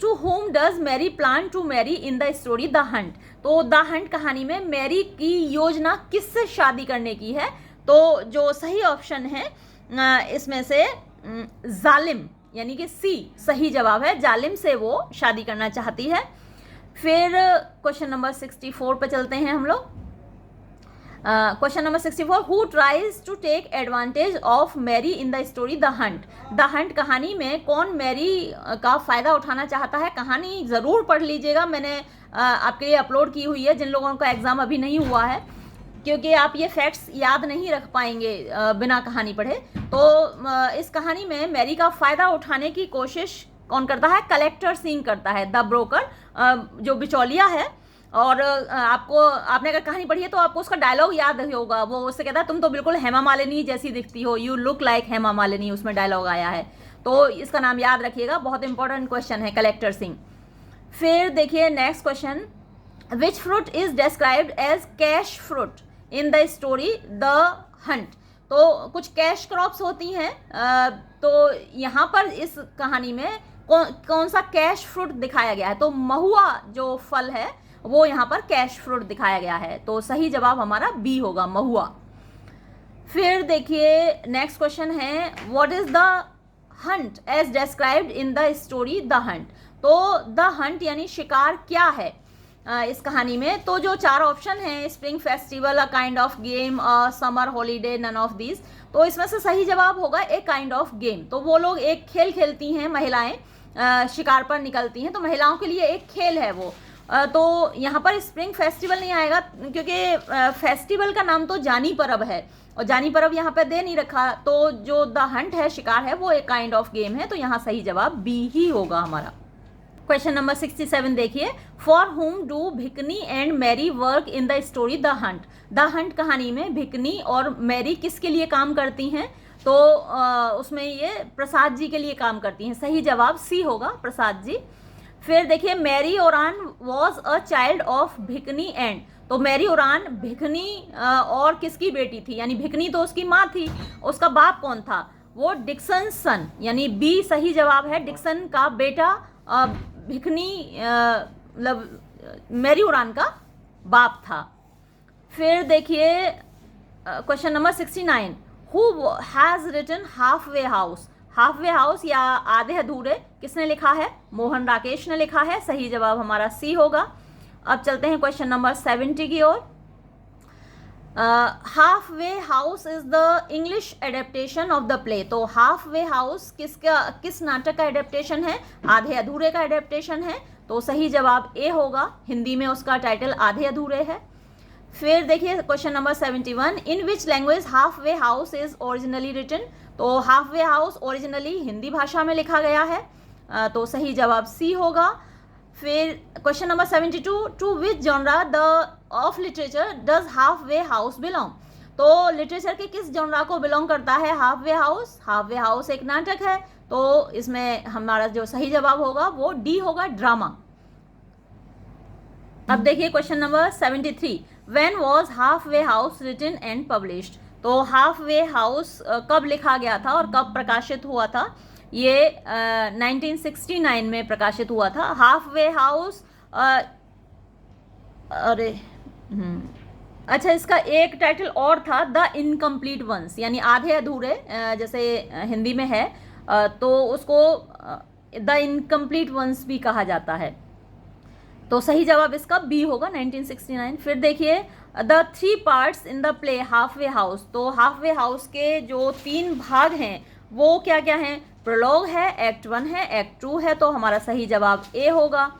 to whom does Mary plan to marry in the story the hunt. तो द हंट कहानी में मैरी की योजना किससे शादी करने की है। तो जो सही ऑप्शन है इसमें से जालिम, यानी कि सी सही जवाब है, जालिम से वो शादी करना चाहती है। फिर क्वेश्चन नंबर 64 पे चलते हैं हम लोग। Question number 64, who tries to take advantage of Mary in the story the hunt. The hunt कहानी में कौन मैरी का फ़ायदा उठाना चाहता है। कहानी ज़रूर पढ़ लीजिएगा, मैंने आपके लिए अपलोड की हुई है जिन लोगों का एग्ज़ाम अभी नहीं हुआ है, क्योंकि आप ये फैक्ट्स याद नहीं रख पाएंगे बिना कहानी पढ़े। तो इस कहानी में मैरी का फ़ायदा उठाने की कोशिश कौन करता है, कलेक्टर सिंह करता है, द ब्रोकर, जो बिचौलिया है। और आपने अगर कहानी पढ़ी है तो आपको उसका डायलॉग याद होगा, वो उससे कहता है तुम तो बिल्कुल हेमा मालिनी जैसी दिखती हो, you look like Hema Malini, उसमें डायलॉग आया है। तो इसका नाम याद रखिएगा, बहुत इंपॉर्टेंट क्वेश्चन है, कलेक्टर सिंह। फिर देखिए next question, which fruit is described as cash fruit in the story the hunt. तो कुछ कैश क्रॉप्स होती हैं। तो यहाँ पर इस कहानी में कौन सा कैश फ्रूट दिखाया गया है? तो महुआ जो फल है वो यहाँ पर कैश फ्रूट दिखाया गया है। तो सही जवाब हमारा बी होगा, महुआ। फिर देखिए नेक्स्ट क्वेश्चन है, what is the hunt as described in the story the hunt. तो द हंट यानी शिकार क्या है इस कहानी में? तो जो 4 ऑप्शन हैं, spring festival, a kind of game, summer holiday, none of these, तो इसमें से सही जवाब होगा ए काइंड ऑफ गेम। तो वो लोग एक खेल खेलती हैं, महिलाएं शिकार पर निकलती हैं, तो महिलाओं के लिए एक खेल है वो। तो यहाँ पर स्प्रिंग फेस्टिवल नहीं आएगा क्योंकि फेस्टिवल का नाम तो जानी परब है और जानी परब यहाँ पे दे नहीं रखा। तो जो द हंट है, शिकार है, वो एक काइंड ऑफ गेम है। तो यहाँ सही जवाब बी ही होगा हमारा। क्वेश्चन नंबर 67 देखिए, फॉर हुम do भिकनी and Mary work in the story the hunt. The hunt कहानी में भिकनी और मैरी किसके लिए काम करती हैं? तो उसमें ये प्रसाद जी के लिए काम करती हैं। सही जवाब सी होगा, प्रसाद जी। फिर देखिए, Mary Oraon was a child of Bhikni and. तो मैरी ओरान भिकनी और किसकी बेटी थी? यानी भिकनी तो उसकी माँ थी, उसका बाप कौन था? वो डिक्सन सन, यानी बी सही जवाब है। डिक्सन का बेटा भिकनी मतलब मैरी ओरान का बाप था। फिर देखिए question number 69, who has written half way house. Half way house या आधे अधूरे किसने लिखा है? मोहन राकेश ने लिखा है। सही जवाब हमारा सी होगा। अब चलते हैं क्वेश्चन नंबर 70 की ओर। Half way house is the English adaptation of the play. तो हाफ वे हाउस किस नाटक का एडेप्टेशन है? आधे अधूरे का एडेप्टेशन है। तो सही जवाब ए होगा, हिंदी में उसका टाइटल आधे अधूरे है। फिर देखिए question number 71, in which language half way house is originally written. तो half way house originally Hindi भाषा में लिखा गया है। तो सही जवाब सी होगा। फिर question number 72, to which genre the of literature does half way house belong. तो लिटरेचर के किस जॉनरा को बिलोंग करता है half way house? Half way house एक नाटक है। तो इसमें हमारा जो सही जवाब होगा वो डी होगा, ड्रामा। अब देखिए question number 73, when was half way house written and published. तो हाफ वे हाउस कब लिखा गया था और कब प्रकाशित हुआ था? ये 1969 में प्रकाशित हुआ था। हाफ वे हाउस अच्छा, इसका एक टाइटल और था, द इनकम्प्लीट वंस, यानी आधे अधूरे, जैसे हिंदी में है तो उसको द इनकम्प्लीट वंस भी कहा जाता है। तो सही जवाब इसका बी होगा, 1969। फिर देखिए, the 3 parts in the play half way house. तो हाफ वे हाउस के जो 3 भाग हैं वो क्या क्या हैं? प्रोलॉग है, एक्ट 1 है, एक्ट 2 है। तो हमारा सही जवाब ए होगा।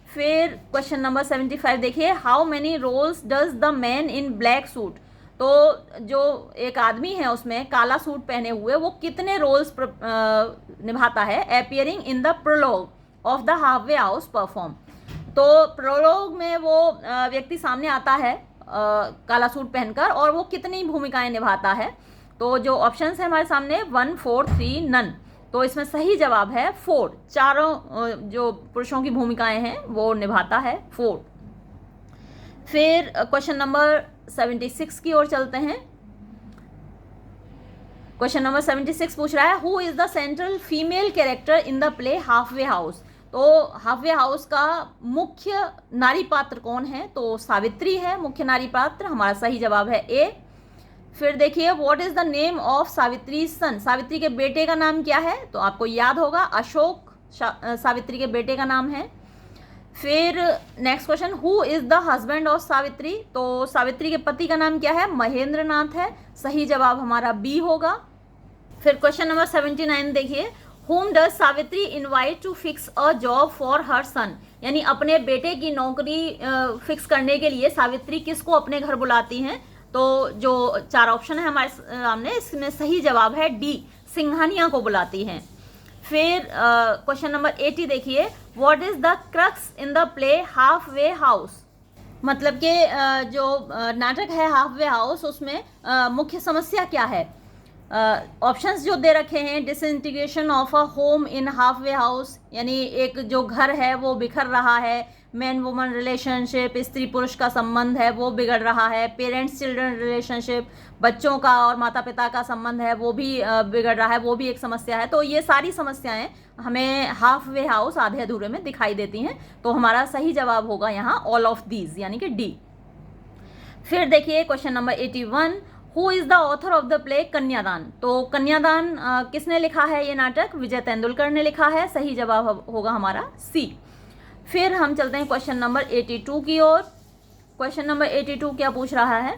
फिर क्वेश्चन नंबर 75 देखिए, how many roles does the man in black suit. तो जो एक आदमी है उसमें काला सूट पहने हुए, वो कितने रोल्स निभाता है? Appearing in the prologue of the half way house perform. तो प्रोलॉग में वो व्यक्ति सामने आता है काला सूट पहनकर, और वो कितनी भूमिकाएं निभाता है? तो जो ऑप्शंस है हमारे सामने 1, 4, 3, नन। तो इसमें सही जवाब है 4। चारों जो पुरुषों की भूमिकाएं हैं वो निभाता है 4। फिर क्वेश्चन नंबर 76 की ओर चलते हैं। क्वेश्चन नंबर 76 पूछ रहा है, who is the central female character in the play half way house. तो हाफ वे हाउस का मुख्य नारी पात्र कौन है? तो सावित्री है मुख्य नारी पात्र। हमारा सही जवाब है ए। फिर देखिए, what is the name of Savitri son. Savitri के बेटे का नाम क्या है? तो आपको याद होगा, अशोक सावित्री के बेटे का नाम है। फिर next question, who is the husband of Savitri. तो सावित्री के पति का नाम क्या है? महेंद्र नाथ है। सही जवाब हमारा बी होगा। फिर क्वेश्चन नंबर 79 देखिए, whom does Savitri invite to fix a job for her son. यानी अपने बेटे की नौकरी फिक्स करने के लिए सावित्री किसको अपने घर बुलाती हैं? तो जो 4 ऑप्शन है हमारे सामने, इसमें सही जवाब है डी, सिंघानिया को बुलाती हैं। फिर क्वेश्चन नंबर 80 देखिए, what is the crux in the play half way house. मतलब कि जो नाटक है हाफ वे हाउस, उसमें मुख्य समस्या क्या है? ऑप्शंस जो दे रखे हैं, disintegration of a home in half way house, यानी एक जो घर है वो बिखर रहा है, मैन वुमन रिलेशनशिप, स्त्री पुरुष का संबंध है वो बिगड़ रहा है, पेरेंट्स चिल्ड्रन रिलेशनशिप, बच्चों का और माता पिता का संबंध है वो भी बिगड़ रहा है, वो भी एक समस्या है। तो ये सारी समस्याएं हमें हाफ वे हाउस, आधे अधूरे में दिखाई देती हैं। तो हमारा सही जवाब होगा यहाँ ऑल ऑफ दीज, यानी कि डी। फिर देखिए question number 81, who is the author of the play कन्यादान। तो कन्यादान किसने लिखा है ये नाटक? विजय तेंदुलकर ने लिखा है। सही जवाब होगा हमारा सी। फिर हम चलते हैं क्वेश्चन नंबर 82 की ओर। क्वेश्चन नंबर 82 क्या पूछ रहा है?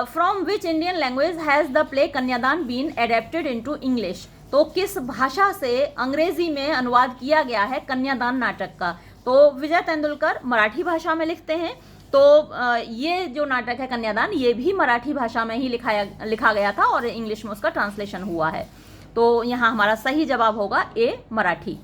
From which Indian language has the play कन्यादान बीन एडेप्टेड इनटू इंग्लिश। तो किस भाषा से अंग्रेजी में अनुवाद किया गया है कन्यादान नाटक का? तो विजय तेंदुलकर मराठी भाषा में लिखते हैं। तो ये जो नाटक है कन्यादान, ये भी मराठी भाषा में ही लिखा गया था और इंग्लिश में उसका ट्रांसलेशन हुआ है। तो यहाँ हमारा सही जवाब होगा ए, मराठी।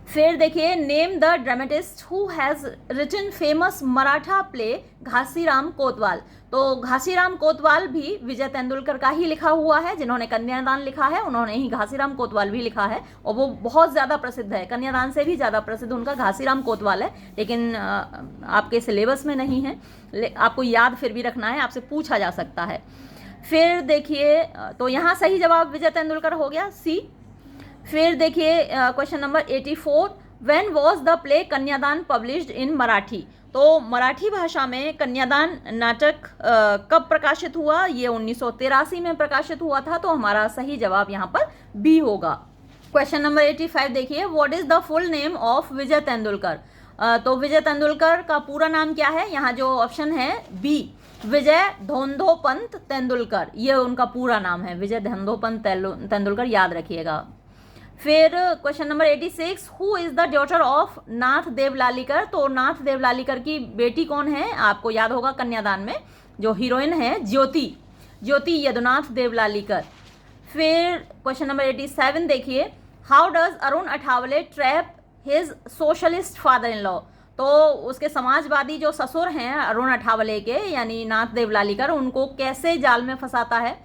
फिर देखिए, name the dramatist who has written famous Maratha play Ghashiram Kotwal. तो घासीराम कोतवाल भी विजय तेंदुलकर का ही लिखा हुआ है। जिन्होंने कन्यादान लिखा है उन्होंने ही घासीराम कोतवाल भी लिखा है, और वो बहुत ज़्यादा प्रसिद्ध है। कन्यादान से भी ज़्यादा प्रसिद्ध उनका घासीराम कोतवाल है, लेकिन आपके सिलेबस में नहीं है, आपको याद फिर भी रखना है, आपसे पूछा जा सकता है। फिर देखिए, तो यहाँ सही जवाब विजय तेंदुलकर हो गया, सी। फिर देखिए question number 84, when was the play कन्यादान पब्लिश्ड इन मराठी। तो मराठी भाषा में कन्यादान नाटक कब प्रकाशित हुआ? ये 1983 में प्रकाशित हुआ था। तो हमारा सही जवाब यहाँ पर बी होगा। क्वेश्चन नंबर 85 देखिए, what is the full name of Vijay Tendulkar. तो विजय तेंदुलकर का पूरा नाम क्या है? यहाँ जो ऑप्शन है बी, विजय धोंधोपंत तेंदुलकर, ये उनका पूरा नाम है, विजय धोंधोपंत तेंदुलकर, याद रखिएगा। फिर question number 86, who is the daughter of Nath Devlalikar. तो नाथ देवलालीकर की बेटी कौन है? आपको याद होगा कन्यादान में जो हीरोइन है ज्योति यदुनाथ देवलालीकर। फिर क्वेश्चन नंबर 87 देखिए, how does Arun Athawale trap his socialist father in law. तो उसके समाजवादी जो ससुर हैं अरुण अठावले के, यानी नाथ देवलालीकर, उनको कैसे जाल में फंसाता है?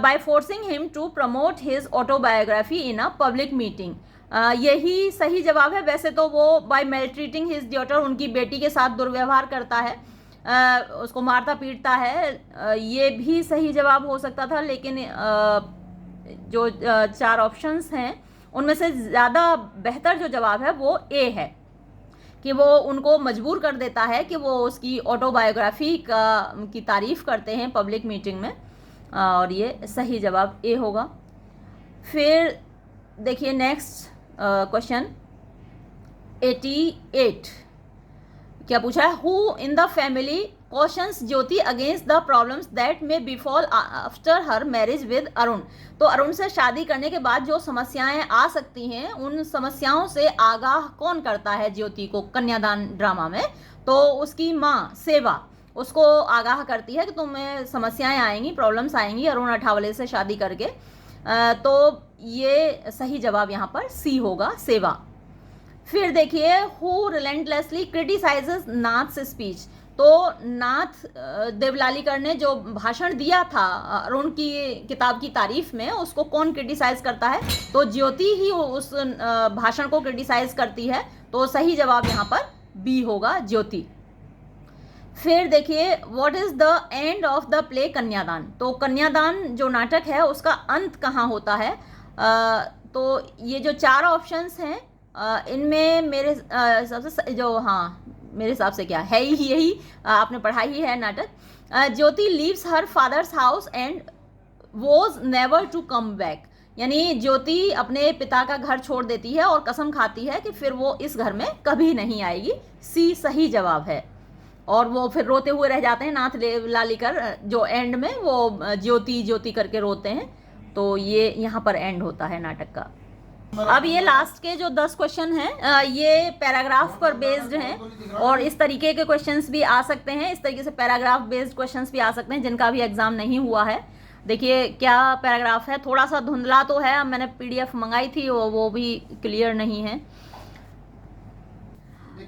by forcing him to promote his autobiography in a public meeting। यही सही जवाब है। वैसे तो वो by maltreating his daughter, उनकी बेटी के साथ दुर्व्यवहार करता है, उसको मारता पीटता है, ये भी सही जवाब हो सकता था। लेकिन जो 4 ऑप्शंस हैं उनमें से ज़्यादा बेहतर जो जवाब है वो ए है, कि वो उनको मजबूर कर देता है कि वो उसकी ऑटोबायोग्राफी की तारीफ़ करते हैं पब्लिक मीटिंग में, और ये सही जवाब ए होगा। फिर देखिए नेक्स्ट क्वेश्चन 88 क्या पूछा है? Who in the family cautions Jyoti against the problems that may befall after her marriage with Arun. तो अरुण से शादी करने के बाद जो समस्याएं आ सकती हैं, उन समस्याओं से आगाह कौन करता है ज्योति को कन्यादान ड्रामा में? तो उसकी माँ सेवा उसको आगाह करती है कि तुम्हें समस्याएं आएंगी, प्रॉब्लम्स आएंगी अरुण अठावले से शादी करके। तो ये सही जवाब यहाँ पर सी होगा, सेवा। फिर देखिए, who relentlessly criticises Nath's speech. तो नाथ देवलालीकर ने जो भाषण दिया था अरुण की किताब की तारीफ में, उसको कौन क्रिटिसाइज करता है? तो ज्योति ही उस भाषण को क्रिटिसाइज करती है। तो सही जवाब यहाँ पर बी होगा, ज्योति। फिर देखिए, what is the end of the play कन्यादान। तो कन्यादान जो नाटक है उसका अंत कहाँ होता है? तो ये जो 4 ऑप्शंस हैं इनमें मेरे हिसाब से जो, हाँ मेरे हिसाब से क्या है, यही आपने पढ़ा ही है नाटक। Jyoti leaves her father's house and was never to come back. यानी ज्योति अपने पिता का घर छोड़ देती है और कसम खाती है कि फिर वो इस घर में कभी नहीं आएगी। सी सही जवाब है। और वो फिर रोते हुए रह जाते हैं नाथ देवलालीकर, जो एंड में वो ज्योति ज्योति करके रोते हैं। तो ये यहाँ पर एंड होता है नाटक का। अब ये लास्ट के जो 10 क्वेश्चन हैं ये पैराग्राफ पर बेस्ड हैं, और इस तरीके के क्वेश्चंस भी आ सकते हैं, इस तरीके से पैराग्राफ बेस्ड क्वेश्चंस भी आ सकते हैं जिनका भी एग्जाम नहीं हुआ है। देखिए क्या पैराग्राफ है, थोड़ा सा धुंधला तो है, मैंने PDF मंगाई थी वो भी क्लियर नहीं है।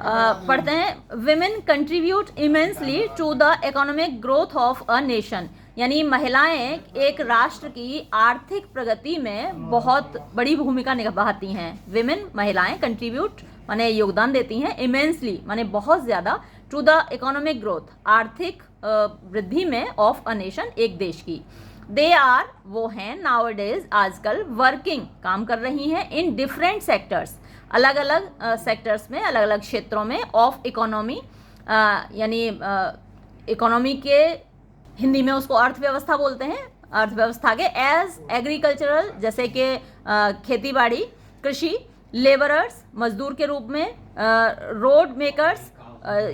पढ़ते हैं, women contribute immensely to the economic growth of a nation. यानी महिलाएं एक राष्ट्र की आर्थिक प्रगति में बहुत बड़ी भूमिका निभाती हैं। विमेन, महिलाएं, कंट्रीब्यूट माने योगदान देती हैं, इमेंसली माने बहुत ज़्यादा, टू द इकोनॉमिक ग्रोथ आर्थिक वृद्धि में ऑफ अ नेशन एक देश की। दे आर वो हैं नाउ डेज आजकल वर्किंग काम कर रही हैं इन डिफरेंट सेक्टर्स अलग अलग सेक्टर्स में अलग अलग क्षेत्रों में ऑफ इकोनॉमी यानी इकोनॉमी के हिंदी में उसको अर्थव्यवस्था बोलते हैं, अर्थव्यवस्था के एज एग्रीकल्चरल जैसे कि खेती बाड़ी कृषि, लेबरर्स मजदूर के रूप में, रोड मेकर्स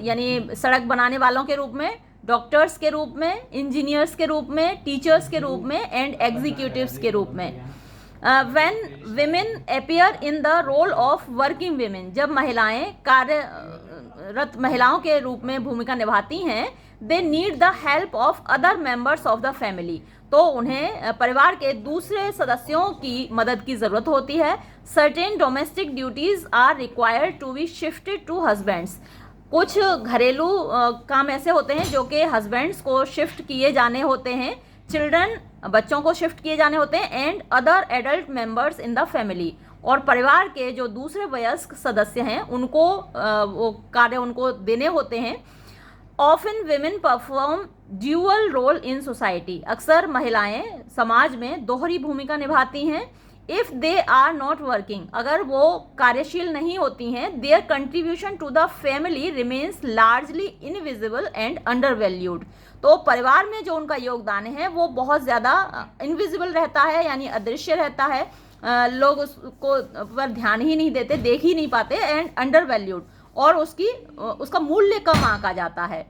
यानी सड़क बनाने वालों के रूप में, डॉक्टर्स के रूप में, इंजीनियर्स के रूप में, टीचर्स के रूप में एंड एग्जीक्यूटिव्स के रूप में। When women appear in the role of working women, जब महिलाएं कार्यरत महिलाओं के रूप में भूमिका निभाती हैं, they need the help of other members of the family, तो उन्हें परिवार के दूसरे सदस्यों की मदद की ज़रूरत होती है। Certain domestic duties are required to be shifted to husbands, कुछ घरेलू काम ऐसे होते हैं जो कि हस्बैंड्स को शिफ्ट किए जाने होते हैं, चिल्ड्रन बच्चों को शिफ्ट किए जाने होते हैं, and other adult members in the family, और परिवार के जो दूसरे वयस्क सदस्य हैं उनको वो कार्य उनको देने होते हैं। Often women perform dual role in society, अक्सर महिलाएं समाज में दोहरी भूमिका निभाती हैं। If they are not working, अगर वो कार्यशील नहीं होती हैं, their contribution to the family remains largely invisible and undervalued, तो परिवार में जो उनका योगदान है वो बहुत ज़्यादा इनविजिबल रहता है यानी अदृश्य रहता है, लोग उसको पर ध्यान ही नहीं देते, देख ही नहीं पाते, एंड अंडर वैल्यूड, और उसका मूल्य कम आंका जाता है।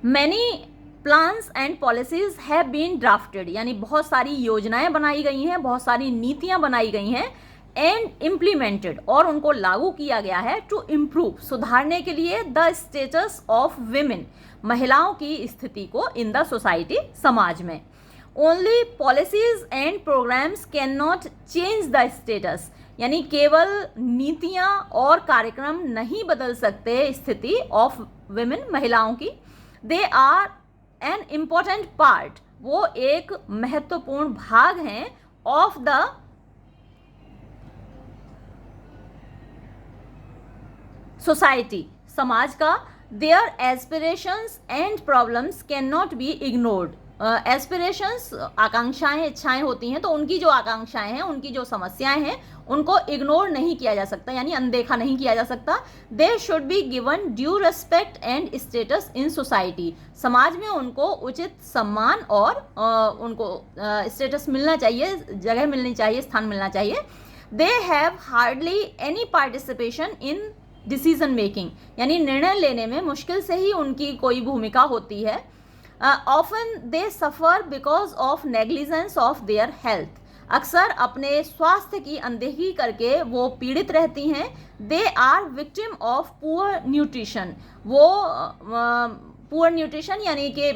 Many plans and policies have been drafted, यानी बहुत सारी योजनाएं बनाई गई हैं, बहुत सारी नीतियां बनाई गई हैं, एंड इम्प्लीमेंटेड, और उनको लागू किया गया है, टू इम्प्रूव, सुधारने के लिए, द स्टेटस ऑफ विमेन, महिलाओं की स्थिति को इन द सोसाइटी, समाज में। Only policies and programmes cannot change the status, यानी केवल नीतियां और कार्यक्रम नहीं बदल सकते स्थिति ऑफ विमेन, महिलाओं की। They are an important part, वो एक महत्वपूर्ण भाग हैं, ऑफ द सोसाइटी, समाज का। Their aspirations and problems cannot be ignored, aspirations आकांक्षाएं इच्छाएं होती हैं, तो उनकी जो आकांक्षाएं हैं उनकी जो समस्याएं हैं उनको इग्नोर नहीं किया जा सकता यानी अनदेखा नहीं किया जा सकता। They should be given due respect and status in society, समाज में उनको उचित सम्मान और उनको स्टेटस मिलना चाहिए, जगह मिलनी चाहिए, स्थान मिलना चाहिए। They have hardly any participation in decision making, यानी निर्णय लेने में मुश्किल से ही उनकी कोई भूमिका होती है। Often they suffer because of negligence of their health, अक्सर अपने स्वास्थ्य की अनदेखी करके वो पीड़ित रहती हैं। They are victim of poor nutrition, वो पुअर न्यूट्रिशन यानी कि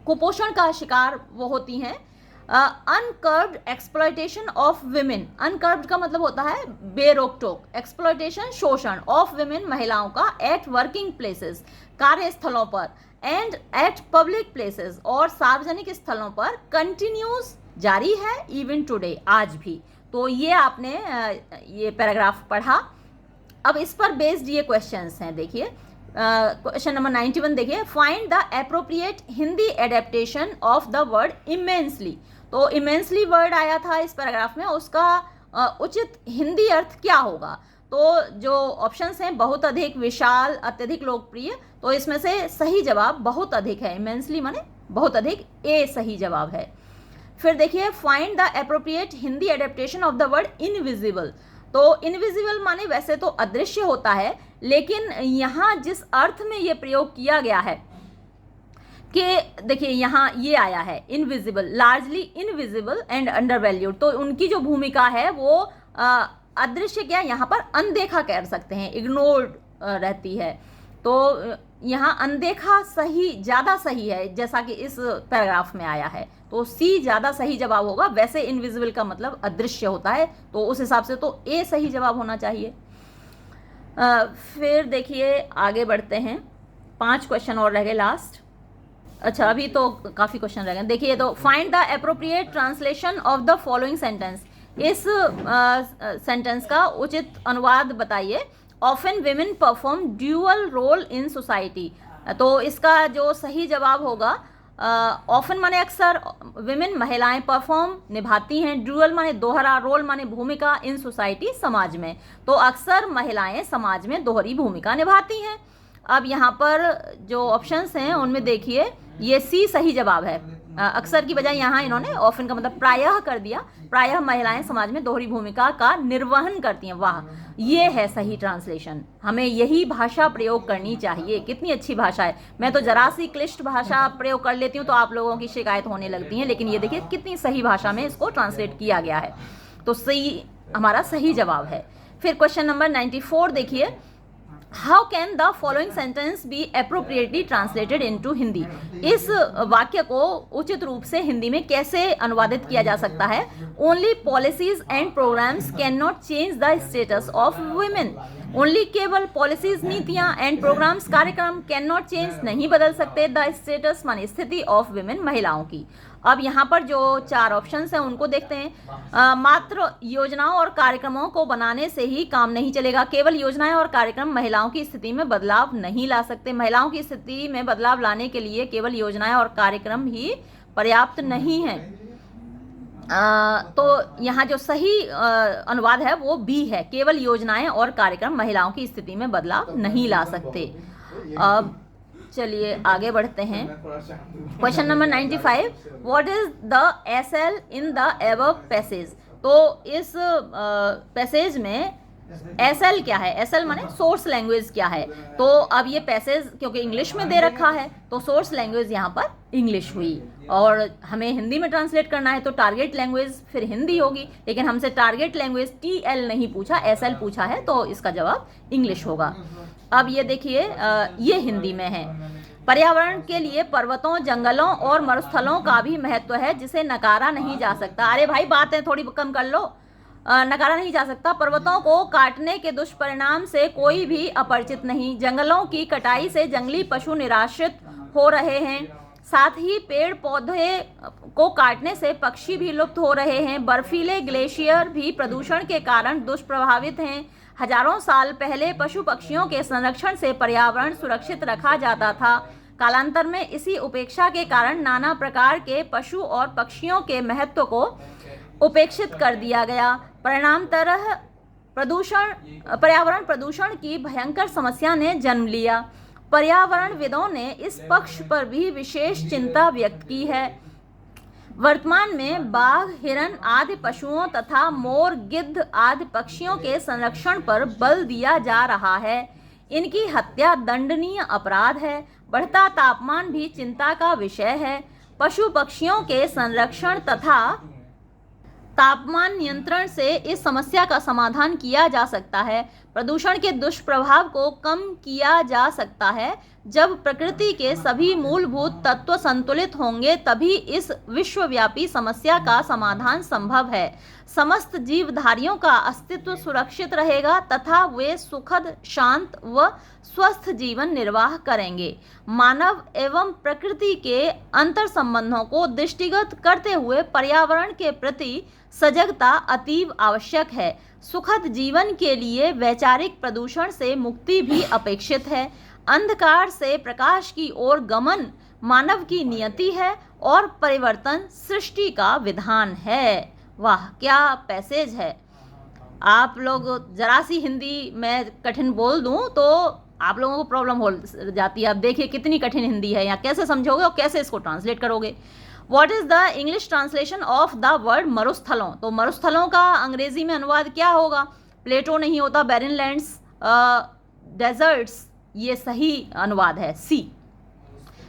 कुपोषण का शिकार वो होती हैं। Uncurbed exploitation of women, uncurbed का मतलब होता है बेरोक टोक, एक्सप्लॉयटेशन शोषण, ऑफ विमेन महिलाओं का, एट वर्किंग प्लेसेस कार्यस्थलों पर, एंड एट पब्लिक प्लेसेस और सार्वजनिक स्थलों पर, कंटिन्यूज जारी है, इवन टुडे आज भी। तो ये आपने ये पैराग्राफ पढ़ा। अब इस पर बेस्ड ये क्वेश्चंस हैं, देखिए क्वेश्चन नंबर 91 देखिए, find the appropriate Hindi adaptation of the word immensely, तो इमेंसली वर्ड आया था इस पैराग्राफ में, उसका उचित हिंदी अर्थ क्या होगा। तो जो ऑप्शंस हैं बहुत अधिक, विशाल, अत्यधिक लोकप्रिय, तो इसमें से सही जवाब बहुत अधिक है, इमेंसली माने बहुत अधिक, ए सही जवाब है। फिर देखिए find the appropriate Hindi adaptation of the word invisible, तो इनविजिबल माने वैसे तो अदृश्य होता है, लेकिन यहाँ जिस अर्थ में ये प्रयोग किया गया है कि देखिए यहाँ ये आया है invisible, largely invisible and undervalued, तो उनकी जो भूमिका है वो अदृश्य क्या यहाँ पर अनदेखा कह सकते हैं, इग्नोर्ड रहती है। तो यहाँ अनदेखा सही, ज़्यादा सही है जैसा कि इस पैराग्राफ में आया है, तो सी ज़्यादा सही जवाब होगा। वैसे इनविजिबल का मतलब अदृश्य होता है, तो उस हिसाब से तो ए सही जवाब होना चाहिए। फिर देखिए आगे बढ़ते हैं, 5 क्वेश्चन और रह गए लास्ट। अच्छा अभी तो काफ़ी क्वेश्चन रह गए। देखिए तो find the appropriate translation of the following sentence, इस सेंटेंस का उचित अनुवाद बताइए। Often women perform dual role in society. तो इसका जो सही जवाब होगा, ऑफन माने अक्सर, विमेन महिलाएं परफॉर्म निभाती हैं, ड्यूअल माने दोहरा, रोल माने भूमिका, इन सोसाइटी समाज में। तो अक्सर महिलाएं समाज में दोहरी भूमिका निभाती हैं। अब यहाँ पर जो ऑप्शंस हैं उनमें देखिए, ये सी सही जवाब है। अक्सर की बजाय यहाँ इन्होंने ऑफन का मतलब प्रायः कर दिया। प्रायः महिलाएं समाज में दोहरी भूमिका का निर्वहन करती हैं। वाह, ये है सही ट्रांसलेशन। हमें यही भाषा प्रयोग करनी चाहिए। कितनी अच्छी भाषा है। मैं तो जरा सी क्लिष्ट भाषा प्रयोग कर लेती हूँ तो आप लोगों की शिकायत होने लगती है, लेकिन ये देखिए कितनी सही भाषा में इसको ट्रांसलेट किया गया है। तो सही हमारा सही जवाब है। फिर क्वेश्चन नंबर 94 देखिए, how can the following sentence be appropriately translated into Hindi. इस वाक्य को उचित रूप से हिंदी में कैसे अनुवादित किया जा सकता है। Only policies and programmes cannot change the status of women. Only केवल पॉलिसीज, नीतियां एंड प्रोग्राम्स, कार्यक्रम कैन नॉट चेंज नहीं बदल सकते द स्टेटस माने स्थिति ऑफ वुमेन महिलाओं की। अब यहाँ पर जो 4 ऑप्शंस हैं उनको देखते हैं। मात्र योजनाओं और कार्यक्रमों को बनाने से ही काम नहीं चलेगा। केवल योजनाएं और कार्यक्रम महिलाओं की स्थिति में बदलाव नहीं ला सकते। महिलाओं की स्थिति में बदलाव लाने के लिए केवल योजनाएं और कार्यक्रम ही पर्याप्त नहीं है। तो यहाँ जो सही अनुवाद है वो बी है, केवल योजनाएं और कार्यक्रम महिलाओं की स्थिति में बदलाव नहीं ला सकते। अब चलिए आगे बढ़ते हैं। Question number 95, what is the SL in the above passage. तो इस पैसेज में एसएल क्या है। एसएल माने सोर्स लैंग्वेज क्या है। तो अब ये पैसेज क्योंकि इंग्लिश में दे रखा है तो सोर्स लैंग्वेज यहाँ पर इंग्लिश हुई, और हमें हिंदी में ट्रांसलेट करना है तो टारगेट लैंग्वेज फिर हिंदी होगी। लेकिन हमसे टारगेट लैंग्वेज टीएल नहीं पूछा, एसएल पूछा है, तो इसका जवाब इंग्लिश होगा। अब ये देखिए, ये हिंदी में है। पर्यावरण के लिए पर्वतों, जंगलों और मरुस्थलों का भी महत्व है जिसे नकारा नहीं जा सकता। अरे भाई बातें थोड़ी कम कर लो। नकारा नहीं जा सकता। पर्वतों को काटने के दुष्परिणाम से कोई भी अपरिचित नहीं। जंगलों की कटाई से जंगली पशु निराश्रित हो रहे हैं। साथ ही पेड़ पौधे को काटने से पक्षी भी लुप्त हो रहे हैं। बर्फीले ग्लेशियर भी प्रदूषण के कारण दुष्प्रभावित हैं। हजारों साल पहले पशु पक्षियों के संरक्षण से पर्यावरण सुरक्षित रखा जाता था। कालांतर में इसी उपेक्षा के कारण नाना प्रकार के पशु और पक्षियों के महत्व को उपेक्षित कर दिया गया। परिणामतः पर्यावरण प्रदूषण की भयंकर समस्या ने जन्म लिया। पर्यावरणविदों ने इस पक्ष पर भी विशेष चिंता व्यक्त की है। वर्तमान में बाघ, हिरन आदि पशुओं तथा मोर, गिद्ध आदि पक्षियों के संरक्षण पर बल दिया जा रहा है। इनकी हत्या दंडनीय अपराध है। बढ़ता तापमान भी चिंता का विषय है। पशु पक्षियों के संरक्षण तथा तापमान नियंत्रण से इस समस्या का समाधान किया जा सकता है। प्रदूषण के दुष्प्रभाव को कम किया जा सकता है। जब प्रकृति के सभी मूलभूत तत्व संतुलित होंगे तभी इस विश्वव्यापी समस्या का समाधान संभव है। समस्त जीवधारियों का अस्तित्व सुरक्षित रहेगा तथा वे सुखद, शांत व स्वस्थ जीवन निर्वाह करेंगे। मानव एवं प्रकृति के अंतर संबंधों को दृष्टिगत करते हुए पर्यावरण के प्रति सजगता अतीव आवश्यक है। सुखद जीवन के लिए वैचारिक प्रदूषण से मुक्ति भी अपेक्षित है। अंधकार से प्रकाश की ओर गमन मानव की नियति है और परिवर्तन सृष्टि का विधान है। वाह, क्या पैसेज है। आप लोग जरा सी हिंदी में कठिन बोल दूं तो आप लोगों को प्रॉब्लम हो जाती है। अब देखिए कितनी कठिन हिंदी है, यहाँ कैसे समझोगे और कैसे इसको ट्रांसलेट करोगे। What is the English translation of the word मरुस्थलों। तो मरुस्थलों का अंग्रेजी में अनुवाद क्या होगा। प्लेटो नहीं होता, बैरन लैंड्स, डेजर्ट्स, ये सही अनुवाद है सी।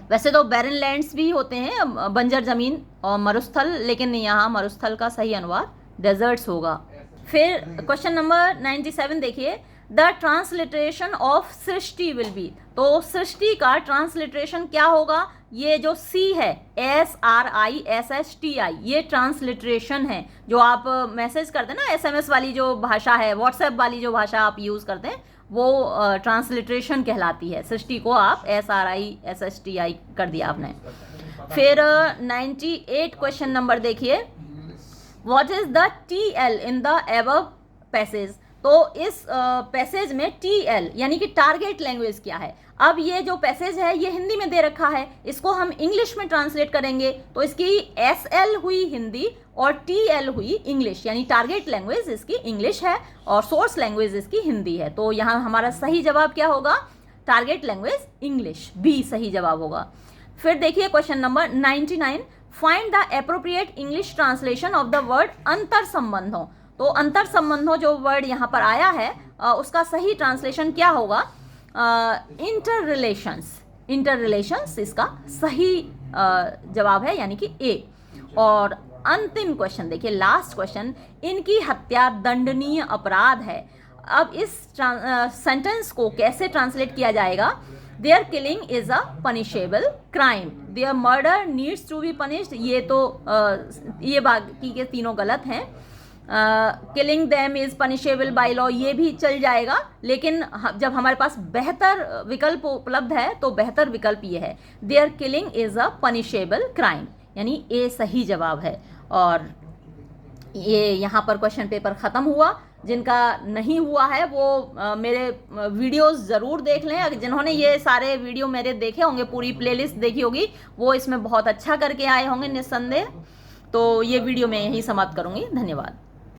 वैसे तो बैरन लैंड्स भी होते हैं, बंजर जमीन, और मरुस्थल, लेकिन यहाँ मरुस्थल का सही अनुवाद डेजर्ट्स होगा। फिर क्वेश्चन नंबर 97 देखिए, the transliteration of Srishti will be. तो सृष्टि का ट्रांसलिटरेशन क्या होगा। ये जो सी है SRISHTI, ये ट्रांसलिटरेशन है। जो आप मैसेज करते हैं ना, SMS वाली जो भाषा है, व्हाट्सएप वाली जो भाषा आप यूज़ करते हैं, वो ट्रांसलिटरेशन कहलाती है। सृष्टि को आप SRISHTI कर दिया आपने। फिर 98 क्वेश्चन नंबर देखिए, what is the TL in the above passage. तो इस पैसेज में TL यानी कि टारगेट लैंग्वेज क्या है। अब ये जो पैसेज है ये हिंदी में दे रखा है, इसको हम इंग्लिश में ट्रांसलेट करेंगे तो इसकी SL हुई हिंदी और TL हुई इंग्लिश, यानी टारगेट लैंग्वेज इसकी इंग्लिश है और सोर्स लैंग्वेज इसकी हिंदी है। तो यहाँ हमारा सही जवाब क्या होगा, टारगेट लैंग्वेज इंग्लिश, बी सही जवाब होगा। फिर देखिए question number 99, find the appropriate English translation of the word अंतर संबंधों। तो अंतर संबंधों जो वर्ड यहाँ पर आया है उसका सही ट्रांसलेशन क्या होगा, इंटर रिलेशंस। इंटर रिलेशंस इसका सही जवाब है, यानी कि ए। और अंतिम क्वेश्चन देखिए, लास्ट क्वेश्चन, इनकी हत्या दंडनीय अपराध है। अब इस सेंटेंस को कैसे ट्रांसलेट किया जाएगा, their killing is a punishable crime, their murder needs to be punished. ये तो ये बाकी के तीनों गलत हैं। Killing them is punishable by law ये भी चल जाएगा, लेकिन जब हमारे पास बेहतर विकल्प उपलब्ध है तो बेहतर विकल्प ये है, their killing is a punishable crime, यानी ए सही जवाब है। और ये यहाँ पर क्वेश्चन पेपर ख़त्म हुआ। जिनका नहीं हुआ है वो मेरे वीडियोस ज़रूर देख लें। अगर जिन्होंने ये सारे वीडियो मेरे देखे होंगे, पूरी प्लेलिस्ट देखी होगी, वो इसमें बहुत अच्छा करके आए होंगे निस्संदेह। तो ये वीडियो मैं यहीं समाप्त करूँगी। धन्यवाद।